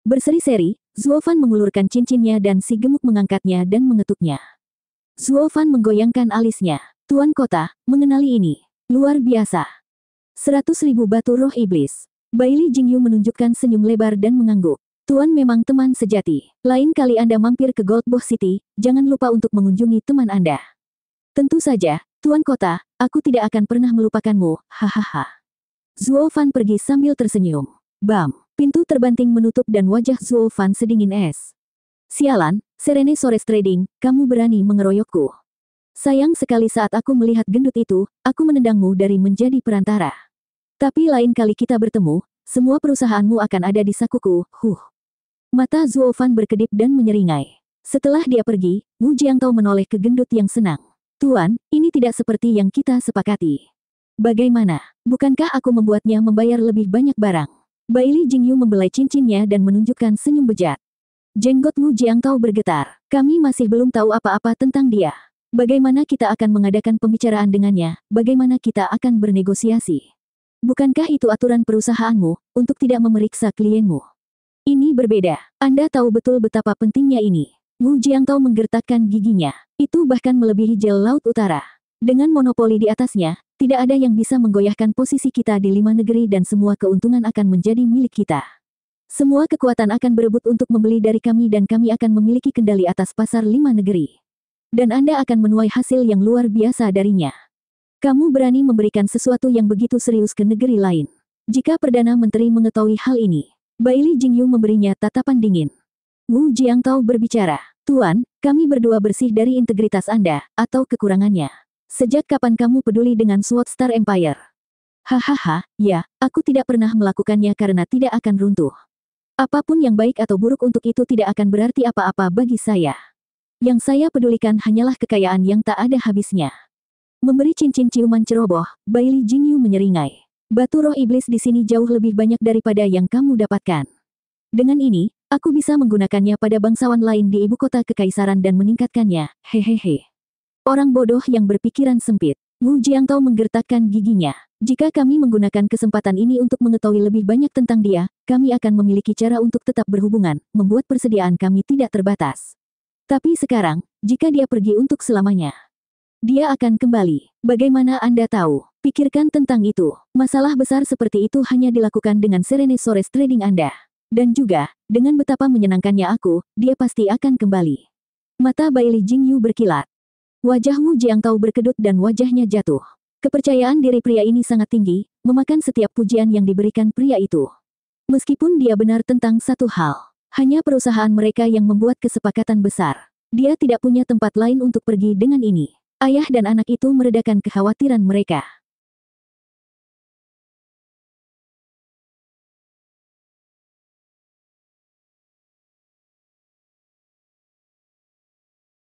Speaker 1: Berseri-seri, Zuo Fan mengulurkan cincinnya dan si gemuk mengangkatnya dan mengetuknya. Zuo Fan menggoyangkan alisnya. Tuan Kota, mengenali ini. Luar biasa. 100.000 batu roh iblis. Bailey Jingyu menunjukkan senyum lebar dan mengangguk. Tuan memang teman sejati. Lain kali Anda mampir ke Gold Boss City, jangan lupa untuk mengunjungi teman Anda. Tentu saja, Tuan Kota, aku tidak akan pernah melupakanmu, hahaha. Zuo Fan pergi sambil tersenyum. Bam! Pintu terbanting menutup dan wajah Zuo Fan sedingin es. Sialan, Serene Sores Trading, kamu berani mengeroyokku. Sayang sekali saat aku melihat gendut itu, aku menendangmu dari menjadi perantara. Tapi lain kali kita bertemu, semua perusahaanmu akan ada di sakuku, Mata Zuo Fan berkedip dan menyeringai. Setelah dia pergi, Wu Jiangtao menoleh ke gendut yang senang. Tuan, ini tidak seperti yang kita sepakati. Bagaimana? Bukankah aku membuatnya membayar lebih banyak barang? Bailey Jingyu membelai cincinnya dan menunjukkan senyum bejat. Jenggot Wu Jiangtao bergetar. Kami masih belum tahu apa-apa tentang dia. Bagaimana kita akan mengadakan pembicaraan dengannya? Bagaimana kita akan bernegosiasi? Bukankah itu aturan perusahaanmu, untuk tidak memeriksa klienmu? Ini berbeda. Anda tahu betul betapa pentingnya ini. Wu Jiangtao menggertakkan giginya. Itu bahkan melebihi Jel Laut Utara. Dengan monopoli di atasnya, tidak ada yang bisa menggoyahkan posisi kita di 5 negeri dan semua keuntungan akan menjadi milik kita. Semua kekuatan akan berebut untuk membeli dari kami dan kami akan memiliki kendali atas pasar 5 negeri. Dan Anda akan menuai hasil yang luar biasa darinya. Kamu berani memberikan sesuatu yang begitu serius ke negeri lain. Jika Perdana Menteri mengetahui hal ini, Bailey Jingyu memberinya tatapan dingin. Wu Jiangtao berbicara, Tuan, kami berdua bersih dari integritas Anda, atau kekurangannya. Sejak kapan kamu peduli dengan Sword Star Empire? Hahaha, ya, aku tidak pernah melakukannya karena tidak akan runtuh. Apapun yang baik atau buruk untuk itu tidak akan berarti apa-apa bagi saya. Yang saya pedulikan hanyalah kekayaan yang tak ada habisnya. Memberi cincin ciuman ceroboh, Bailey Jingyu menyeringai. Batu roh iblis di sini jauh lebih banyak daripada yang kamu dapatkan. Dengan ini, aku bisa menggunakannya pada bangsawan lain di ibu kota kekaisaran dan meningkatkannya, hehehe. Orang bodoh yang berpikiran sempit. Wu Jiangtao menggertakkan giginya. Jika kami menggunakan kesempatan ini untuk mengetahui lebih banyak tentang dia, kami akan memiliki cara untuk tetap berhubungan, membuat persediaan kami tidak terbatas. Tapi sekarang, jika dia pergi untuk selamanya, dia akan kembali. Bagaimana Anda tahu? Pikirkan tentang itu. Masalah besar seperti itu hanya dilakukan dengan Serene Sores Trading Anda. Dan juga, dengan betapa menyenangkannya aku, dia pasti akan kembali. Mata Bailey Jingyu berkilat. Wajah Wu Jiangtao berkedut dan wajahnya jatuh. Kepercayaan diri pria ini sangat tinggi, memakan setiap pujian yang diberikan pria itu. Meskipun dia benar tentang satu hal, hanya perusahaan mereka yang membuat kesepakatan besar. Dia tidak punya tempat lain untuk pergi dengan ini. Ayah dan anak itu meredakan kekhawatiran mereka.